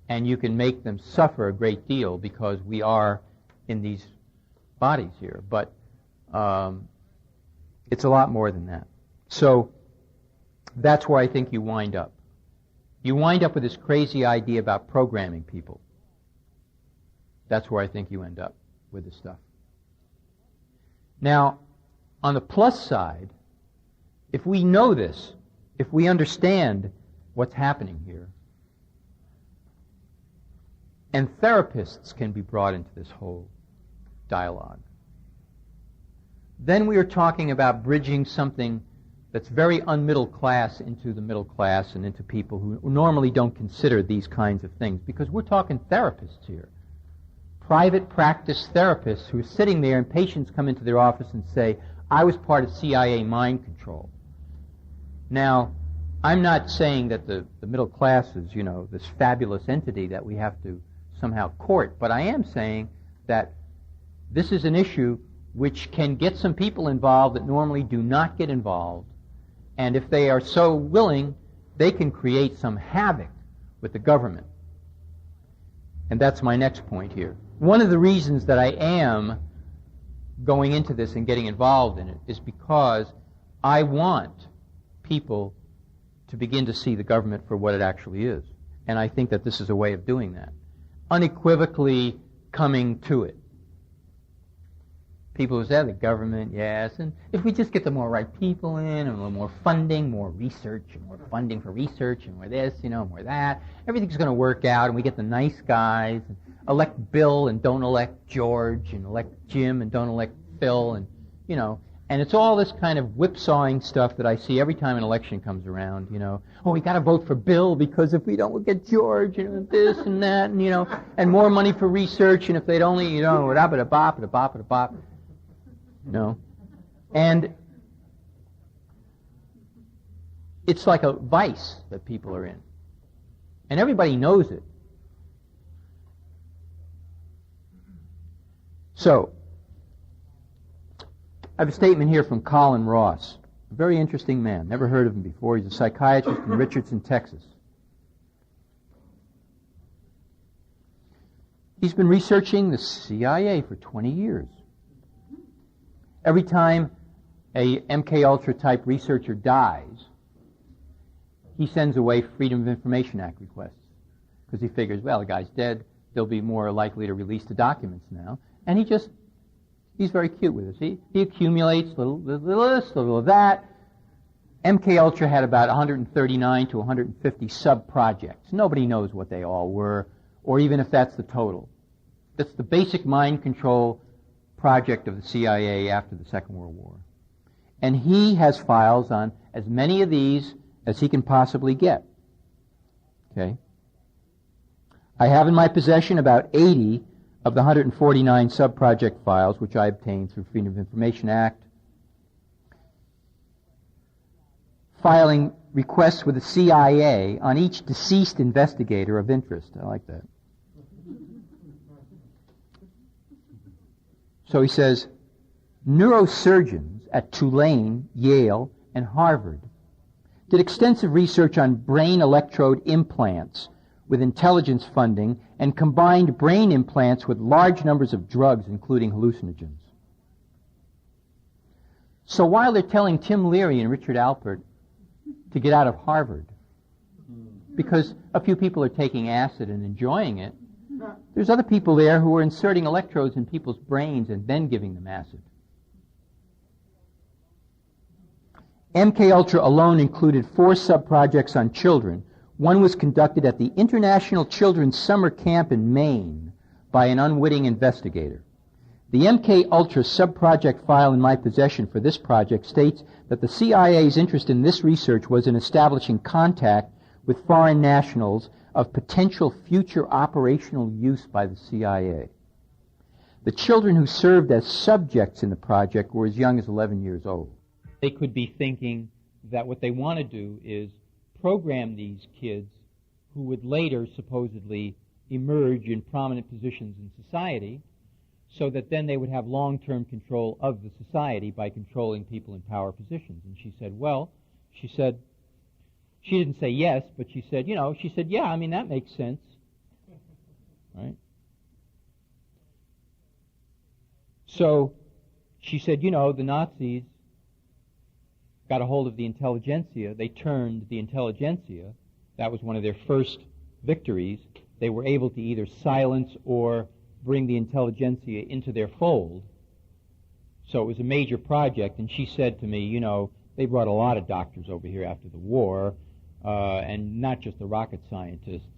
Speaker 1: and you can make them suffer a great deal because we are in these bodies here. But it's a lot more than that. So that's where I think you wind up. You wind up with this crazy idea about programming people. That's where I think you end up with this stuff. Now, on the plus side, if we know this, if we understand what's happening here, and therapists can be brought into this whole dialogue, then we are talking about bridging something that's very un-middle class into the middle class and into people who normally don't consider these kinds of things, because we're talking therapists here. Private practice therapists who are sitting there and patients come into their office and say, I was part of CIA mind control. Now, I'm not saying that the middle class is, you know, this fabulous entity that we have to somehow court, but I am saying that this is an issue which can get some people involved that normally do not get involved, and if they are so willing, they can create some havoc with the government. And that's my next point here. One of the reasons that I am going into this and getting involved in it is because I want people to begin to see the government for what it actually is. And I think that this is a way of doing that. Unequivocally coming to it. People who say, the government, yes, and if we just get the more right people in, and a little more funding, more research, and more funding for research, and more this, you know, more that, everything's going to work out, and we get the nice guys, and elect Bill and don't elect George, and elect Jim and don't elect Phil, and, you know, and it's all this kind of whipsawing stuff that I see every time an election comes around, you know. Oh, we got to vote for Bill because if we don't, we'll get George, and this and that, and, you know, and more money for research, and if they'd only, you know, bop. You know, and it's like a vice that people are in, and everybody knows it. So, I have a statement here from Colin Ross, a very interesting man. Never heard of him before. He's a psychiatrist in Richardson, Texas. He's been researching the CIA for 20 years. Every time a MK-Ultra type researcher dies, he sends away Freedom of Information Act requests because he figures, well, the guy's dead, they'll be more likely to release the documents now. And he's very cute with this. He accumulates little this, little of that. MK-Ultra had about 139 to 150 sub-projects. Nobody knows what they all were, or even if that's the total. That's the basic mind control project of the CIA after the Second World War. And he has files on as many of these as he can possibly get. Okay? I have in my possession about 80 of the 149 sub-project files which I obtained through Freedom of Information Act, filing requests with the CIA on each deceased investigator of interest. I like that. So he says, neurosurgeons at Tulane, Yale, and Harvard did extensive research on brain electrode implants with intelligence funding and combined brain implants with large numbers of drugs, including hallucinogens. So while they're telling Tim Leary and Richard Alpert to get out of Harvard, because a few people are taking acid and enjoying it, there's other people there who are inserting electrodes in people's brains and then giving them acid. MKUltra alone included 4 sub-projects on children. One was conducted at the International Children's Summer Camp in Maine by an unwitting investigator. The MKUltra sub-project file in my possession for this project states that the CIA's interest in this research was in establishing contact with foreign nationals of potential future operational use by the CIA. The children who served as subjects in the project were as young as 11 years old. They could be thinking that what they want to do is program these kids who would later supposedly emerge in prominent positions in society, so that then they would have long-term control of the society by controlling people in power positions. And she said, she didn't say yes, but she said, yeah, I mean, that makes sense. Right? So she said, the Nazis got a hold of the intelligentsia. They turned the intelligentsia. That was one of their first victories. They were able to either silence or bring the intelligentsia into their fold. So it was a major project. And she said to me, they brought a lot of doctors over here after the war, and not just the rocket scientists.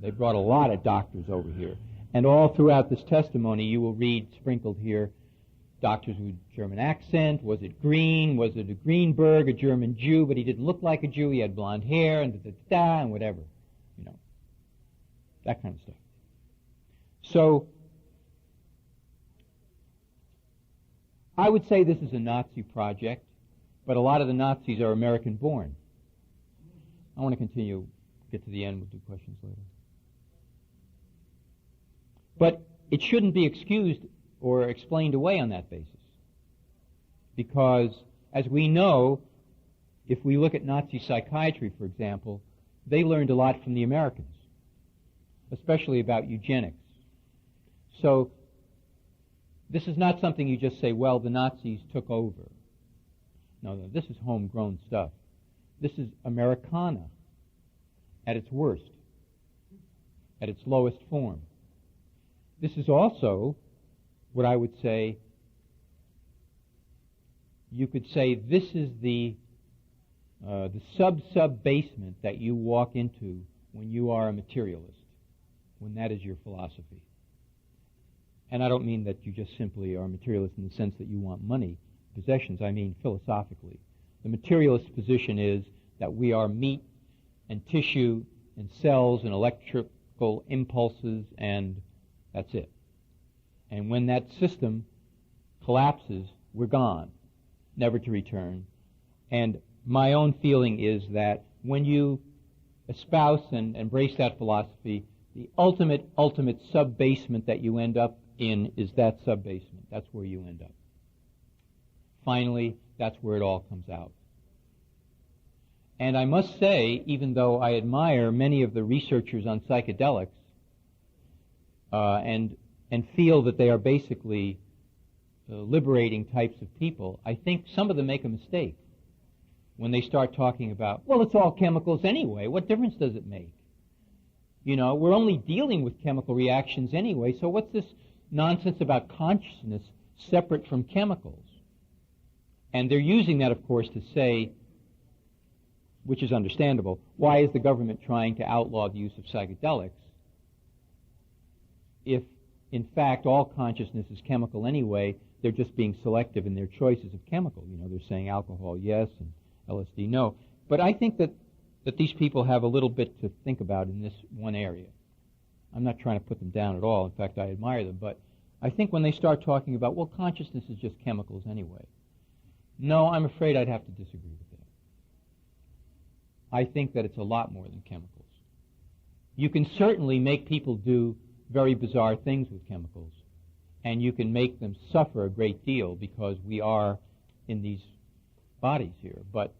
Speaker 1: They brought a lot of doctors over here. And all throughout this testimony, you will read sprinkled here, doctors with German accent. Was it Green? Was it a Greenberg, a German Jew? But he didn't look like a Jew. He had blonde hair and da-da-da and whatever. That kind of stuff. So I would say this is a Nazi project, but a lot of the Nazis are American-born. I want to continue, get to the end, we'll do questions later. But it shouldn't be excused or explained away on that basis. Because, as we know, if we look at Nazi psychiatry, for example, they learned a lot from the Americans, especially about eugenics. So, this is not something you just say, well, the Nazis took over. No, this is homegrown stuff. This is Americana at its worst, at its lowest form. This is also what I would say, you could say this is the sub-basement that you walk into when you are a materialist, when that is your philosophy. And I don't mean that you just simply are a materialist in the sense that you want money, possessions. I mean philosophically. The materialist position is that we are meat and tissue and cells and electrical impulses, and that's it. And when that system collapses, we're gone, never to return. And my own feeling is that when you espouse and embrace that philosophy, the ultimate sub-basement that you end up in is that sub-basement. That's where you end up. Finally, that's where it all comes out. And I must say, even though I admire many of the researchers on psychedelics, and feel that they are basically liberating types of people, I think some of them make a mistake when they start talking about, well, it's all chemicals anyway. What difference does it make? We're only dealing with chemical reactions anyway, so what's this nonsense about consciousness separate from chemicals? And they're using that, of course, to say, which is understandable, why is the government trying to outlaw the use of psychedelics if, in fact, all consciousness is chemical anyway? They're just being selective in their choices of chemical. They're saying alcohol, yes, and LSD, no. But I think that these people have a little bit to think about in this one area. I'm not trying to put them down at all. In fact, I admire them. But I think when they start talking about, well, consciousness is just chemicals anyway. No, I'm afraid I'd have to disagree with that. I think that it's a lot more than chemicals. You can certainly make people do very bizarre things with chemicals, and you can make them suffer a great deal because we are in these bodies here. But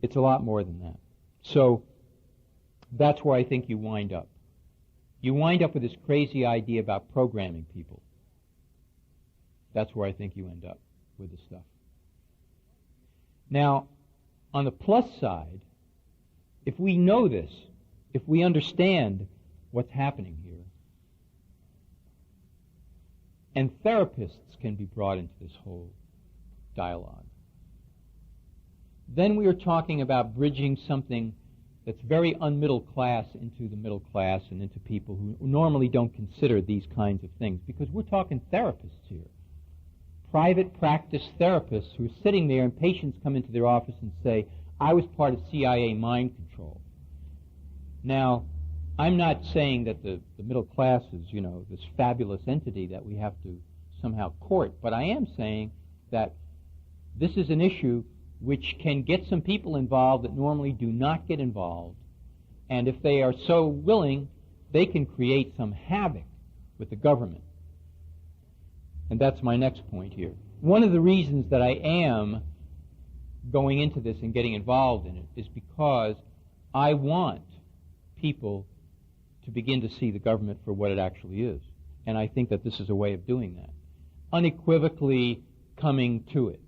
Speaker 1: it's a lot more than that. So that's where I think you wind up. You wind up with this crazy idea about programming people. That's where I think you end up. with the stuff. Now, on the plus side, if we know this, if we understand what's happening here, and therapists can be brought into this whole dialogue, then we are talking about bridging something that's very un-middle class into the middle class and into people who normally don't consider these kinds of things, because we're talking therapists here. Private practice therapists who are sitting there and patients come into their office and say, I was part of CIA mind control. Now, I'm not saying that the middle class is, this fabulous entity that we have to somehow court, but I am saying that this is an issue which can get some people involved that normally do not get involved, and if they are so willing, they can create some havoc with the government. And that's my next point here. One of the reasons that I am going into this and getting involved in it is because I want people to begin to see the government for what it actually is. And I think that this is a way of doing that. Unequivocally coming to it.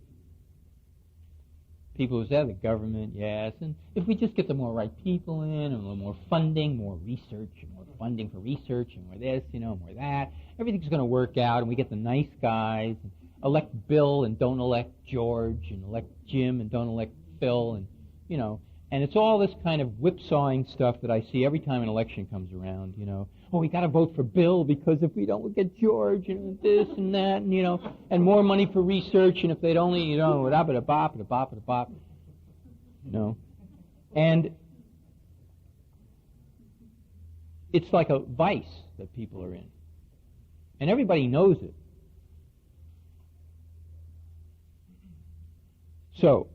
Speaker 1: People who say, the government, yes, and if we just get the more right people in, and a little more funding, more research, and more funding for research, and more this, more that, everything's going to work out, and we get the nice guys, and elect Bill and don't elect George, and elect Jim and don't elect Phil, and, and it's all this kind of whipsawing stuff that I see every time an election comes around, Oh, we got to vote for Bill because if we don't, we'll get George, and this and that, and, and more money for research, and if they'd only, bop, and it's like a vice that people are in. And everybody knows it. So,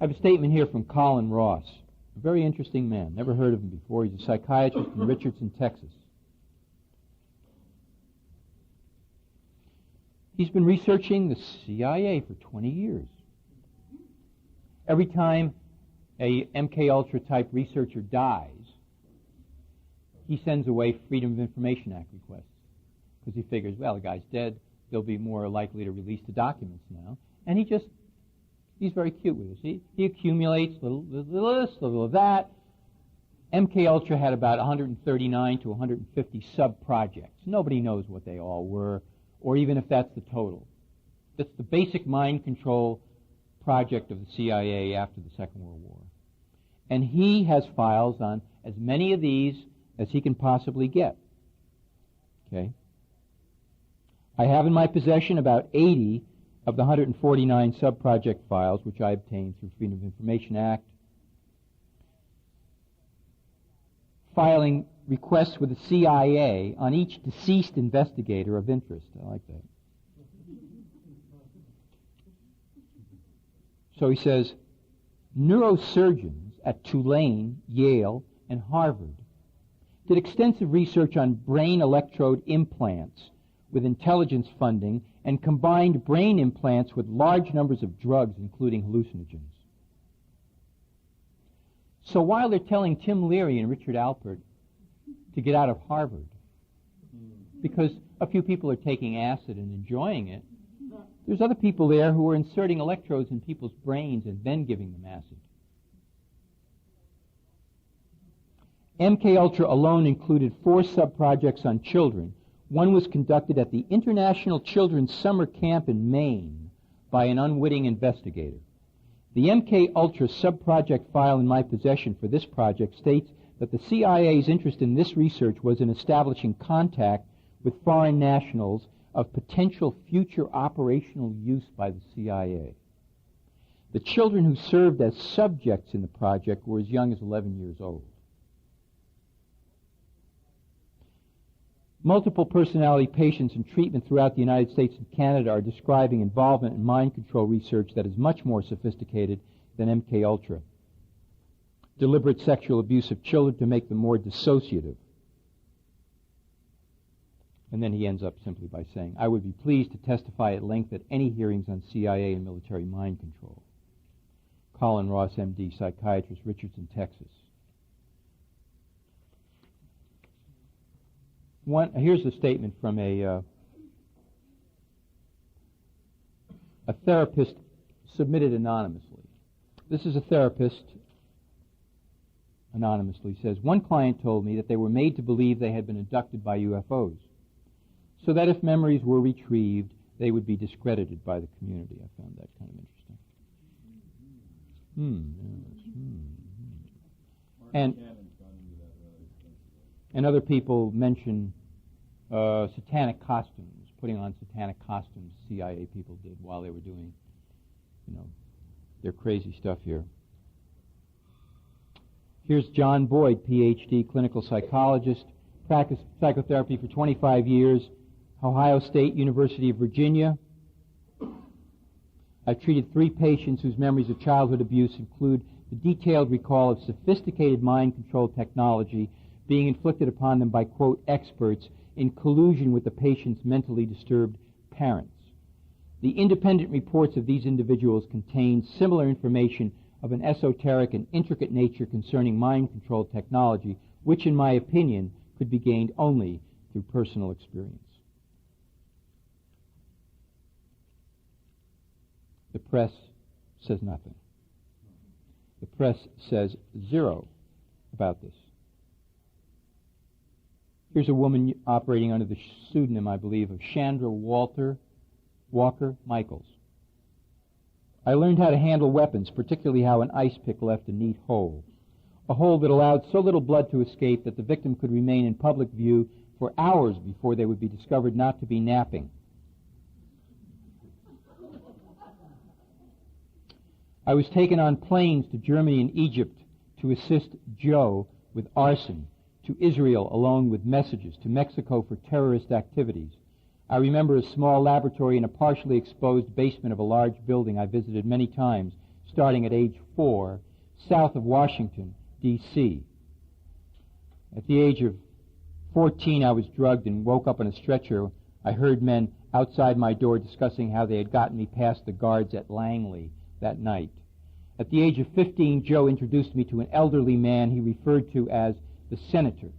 Speaker 1: I have a statement here from Colin Ross. A very interesting man. Never heard of him before. He's a psychiatrist in Richardson, Texas. He's been researching the CIA for 20 years. Every time a MK-Ultra type researcher dies, he sends away Freedom of Information Act requests. Because he figures, well, the guy's dead, they'll be more likely to release the documents now. And he's very cute with this. He accumulates little this, little of that. MK-Ultra had about 139 to 150 sub-projects. Nobody knows what they all were, or even if that's the total. That's the basic mind control project of the CIA after the Second World War. And he has files on as many of these as he can possibly get. Okay? I have in my possession about 80 of the 149 sub-project files which I obtained through Freedom of Information Act, filing requests with the CIA on each deceased investigator of interest. I like that. So he says, neurosurgeons at Tulane, Yale, and Harvard did extensive research on brain electrode implants with intelligence funding and combined brain implants with large numbers of drugs, including hallucinogens. So while they're telling Tim Leary and Richard Alpert to get out of Harvard, because a few people are taking acid and enjoying it, there's other people there who are inserting electrodes in people's brains and then giving them acid. MK-Ultra alone included 4 sub-projects on children. One was conducted at the International Children's Summer Camp in Maine by an unwitting investigator. The MK-Ultra sub-project file in my possession for this project states that the CIA's interest in this research was in establishing contact with foreign nationals of potential future operational use by the CIA. The children who served as subjects in the project were as young as 11 years old. Multiple personality patients in treatment throughout the United States and Canada are describing involvement in mind control research that is much more sophisticated than MK-Ultra. Deliberate sexual abuse of children to make them more dissociative. And then he ends up simply by saying, I would be pleased to testify at length at any hearings on CIA and military mind control. Colin Ross, M.D., psychiatrist, Richardson, Texas. Here's a statement from a a therapist submitted anonymously. This is a therapist, anonymously says, one client told me that they were made to believe they had been abducted by UFOs, so that if memories were retrieved, they would be discredited by the community. I found that kind of interesting. And other people mention satanic costumes, putting on satanic costumes CIA people did while they were doing, their crazy stuff here. Here's John Boyd, Ph.D., clinical psychologist, practiced psychotherapy for 25 years, Ohio State, University of Virginia. I've treated 3 patients whose memories of childhood abuse include the detailed recall of sophisticated mind control technology being inflicted upon them by, quote, experts in collusion with the patient's mentally disturbed parents. The independent reports of these individuals contain similar information of an esoteric and intricate nature concerning mind control technology, which, in my opinion, could be gained only through personal experience. The press says nothing. The press says zero about this. Here's a woman operating under the pseudonym, I believe, of Chandra Walker Michaels. I learned how to handle weapons, particularly how an ice pick left a neat hole. A hole that allowed so little blood to escape that the victim could remain in public view for hours before they would be discovered not to be napping. I was taken on planes to Germany and Egypt to assist Joe with arson, to Israel along with messages, to Mexico for terrorist activities. I remember a small laboratory in a partially exposed basement of a large building I visited many times, starting at age 4, south of Washington, D.C. At the age of 14, I was drugged and woke up on a stretcher. I heard men outside my door discussing how they had gotten me past the guards at Langley that night. At the age of 15, Joe introduced me to an elderly man he referred to as the Senator.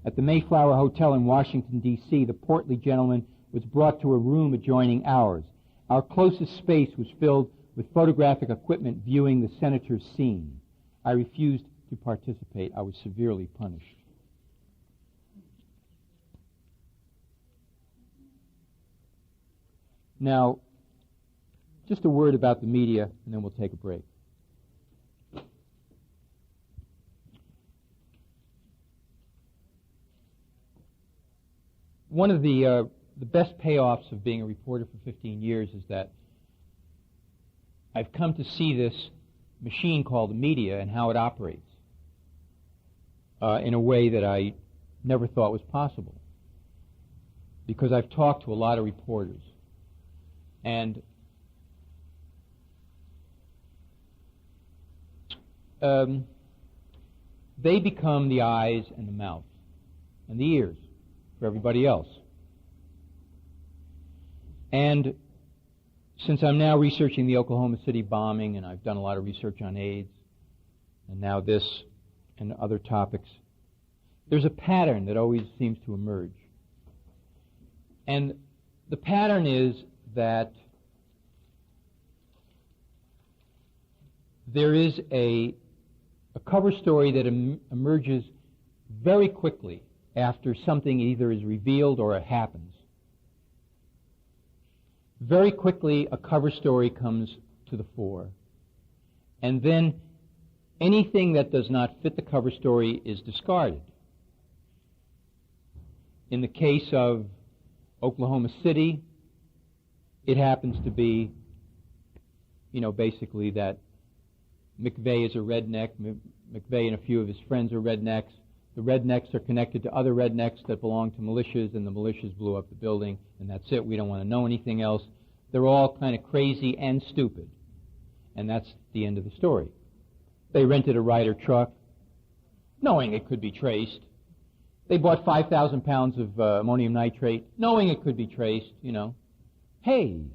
Speaker 1: At the Mayflower Hotel in Washington, D.C., the portly gentleman was brought to a room adjoining ours. Our closest space was filled with photographic equipment viewing the Senator's scene. I refused to participate. I was severely punished. Now, just a word about the media, and then we'll take a break. One of the best payoffs of being a reporter for 15 years is that I've come to see this machine called the media and how it operates in a way that I never thought was possible, because I've talked to a lot of reporters, and they become the eyes and the mouth and the ears for everybody else. And since I'm now researching the Oklahoma City bombing, and I've done a lot of research on AIDS, and now this and other topics, there's a pattern that always seems to emerge. And the pattern is that there is a cover story that emerges very quickly after something either is revealed or it happens. Very quickly, a cover story comes to the fore. And then anything that does not fit the cover story is discarded. In the case of Oklahoma City, it happens to be, basically that McVeigh is a redneck. McVeigh and a few of his friends are rednecks. The rednecks are connected to other rednecks that belong to militias, and the militias blew up the building, and that's it. We don't want to know anything else. They're all kind of crazy and stupid. And that's the end of the story. They rented a Ryder truck, knowing it could be traced. They bought 5,000 pounds of ammonium nitrate, knowing it could be traced, Hey,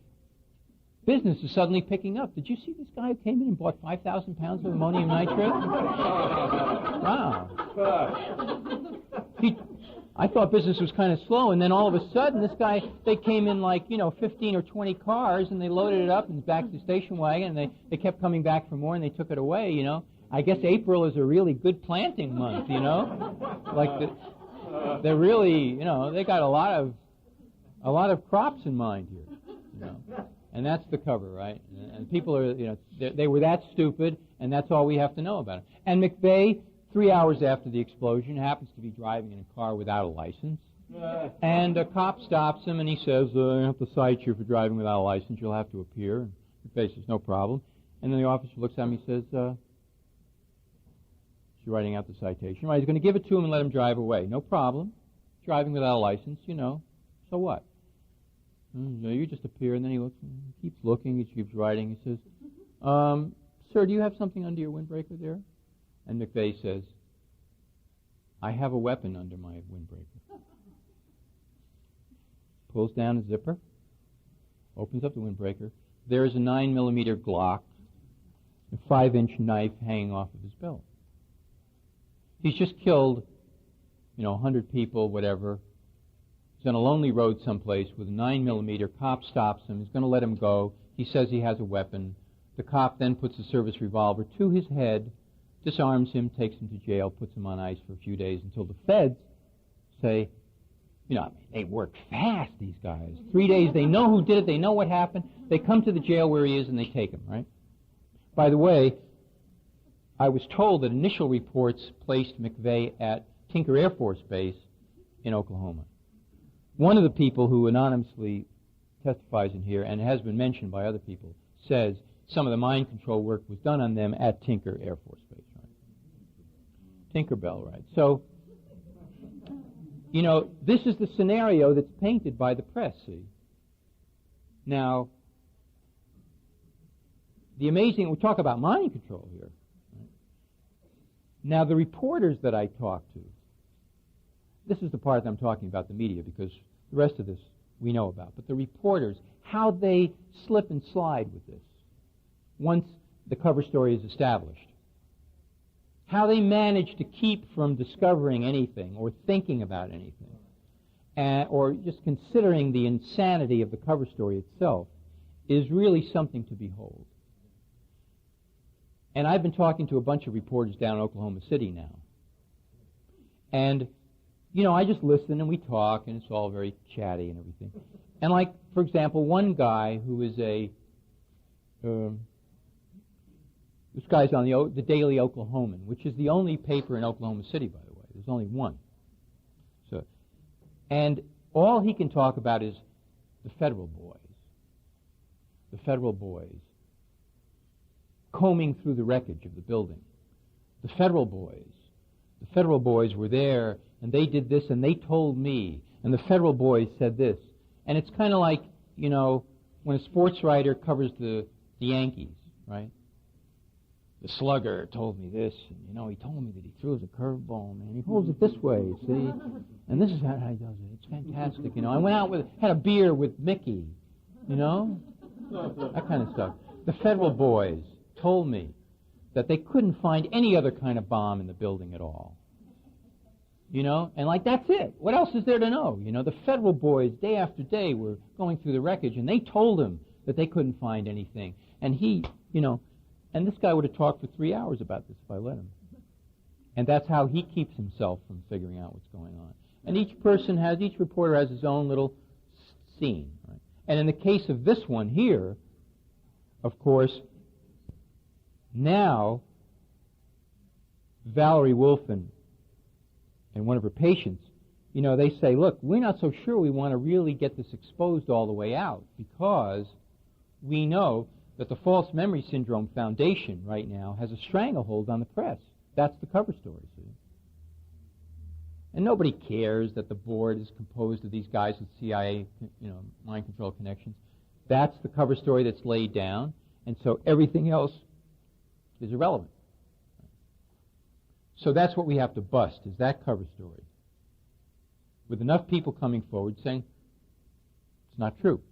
Speaker 1: business is suddenly picking up. Did you see this guy who came in and bought 5,000 pounds of ammonium nitrate? Wow. I thought business was kind of slow, and then all of a sudden, this guy, they came in like, 15 or 20 cars, and they loaded it up and back to the station wagon, and they kept coming back for more, and they took it away, I guess April is a really good planting month, Like, they're really, they got a lot of crops in mind here, And that's the cover, right? And people are, they were that stupid, and that's all we have to know about it. And McVeigh, 3 hours after the explosion, happens to be driving in a car without a license. And a cop stops him, and he says, I have to cite you for driving without a license. You'll have to appear. And McVeigh says, no problem. And then the officer looks at him, he says, she's writing out the citation. Right, he's going to give it to him and let him drive away. No problem. Driving without a license, so what? No, you just appear, and then he keeps looking, he keeps writing. He says, sir, do you have something under your windbreaker there? And McVeigh says, I have a weapon under my windbreaker. Pulls down a zipper, opens up the windbreaker. There is a 9mm Glock, a 5-inch knife hanging off of his belt. He's just killed, 100 people, whatever. He's on a lonely road someplace with a 9mm. Cop stops him. He's going to let him go. He says he has a weapon. The cop then puts a service revolver to his head, disarms him, takes him to jail, puts him on ice for a few days until the feds say, they work fast, these guys. 3 days, they know who did it, they know what happened. They come to the jail where he is and they take him, right? By the way, I was told that initial reports placed McVeigh at Tinker Air Force Base in Oklahoma. One of the people who anonymously testifies in here, and has been mentioned by other people, says some of the mind control work was done on them at Tinker Air Force Base, right? Tinkerbell, right? So, this is the scenario that's painted by the press, see? Now, we talk about mind control here. Right? Now, the reporters that I talked to, this is the part that I'm talking about, the media, because the rest of this we know about. But the reporters, how they slip and slide with this once the cover story is established. How they manage to keep from discovering anything or thinking about anything, or just considering the insanity of the cover story itself, is really something to behold. And I've been talking to a bunch of reporters down in Oklahoma City now. And I just listen and we talk, and it's all very chatty and everything. And like, for example, one guy who is this guy's on the Daily Oklahoman, which is the only paper in Oklahoma City, by the way. There's only one. And all he can talk about is the federal boys. The federal boys combing through the wreckage of the building. The federal boys. The federal boys were there, and they did this, and they told me, and the federal boys said this. And it's kind of like, when a sports writer covers the Yankees, right? The slugger told me this, and, he told me that he throws a curveball, man. He holds it this way, see? And this is how he does it. It's fantastic, I went out had a beer with Mickey, that kind of stuff. The federal boys told me that they couldn't find any other kind of bomb in the building at all. And like, that's it. What else is there to know? The federal boys, day after day, were going through the wreckage, and they told him that they couldn't find anything. And he, and this guy would have talked for 3 hours about this if I let him. And that's how he keeps himself from figuring out what's going on. And each reporter has his own little scene. Right? And in the case of this one here, of course, now Valerie Wolfen and one of her patients, they say, look, we're not so sure we want to really get this exposed all the way out, because we know that the False Memory Syndrome Foundation right now has a stranglehold on the press. That's the cover story, see? And nobody cares that the board is composed of these guys with CIA, mind control connections. That's the cover story that's laid down, and so everything else is irrelevant. So that's what we have to bust, is that cover story. With enough people coming forward saying, it's not true.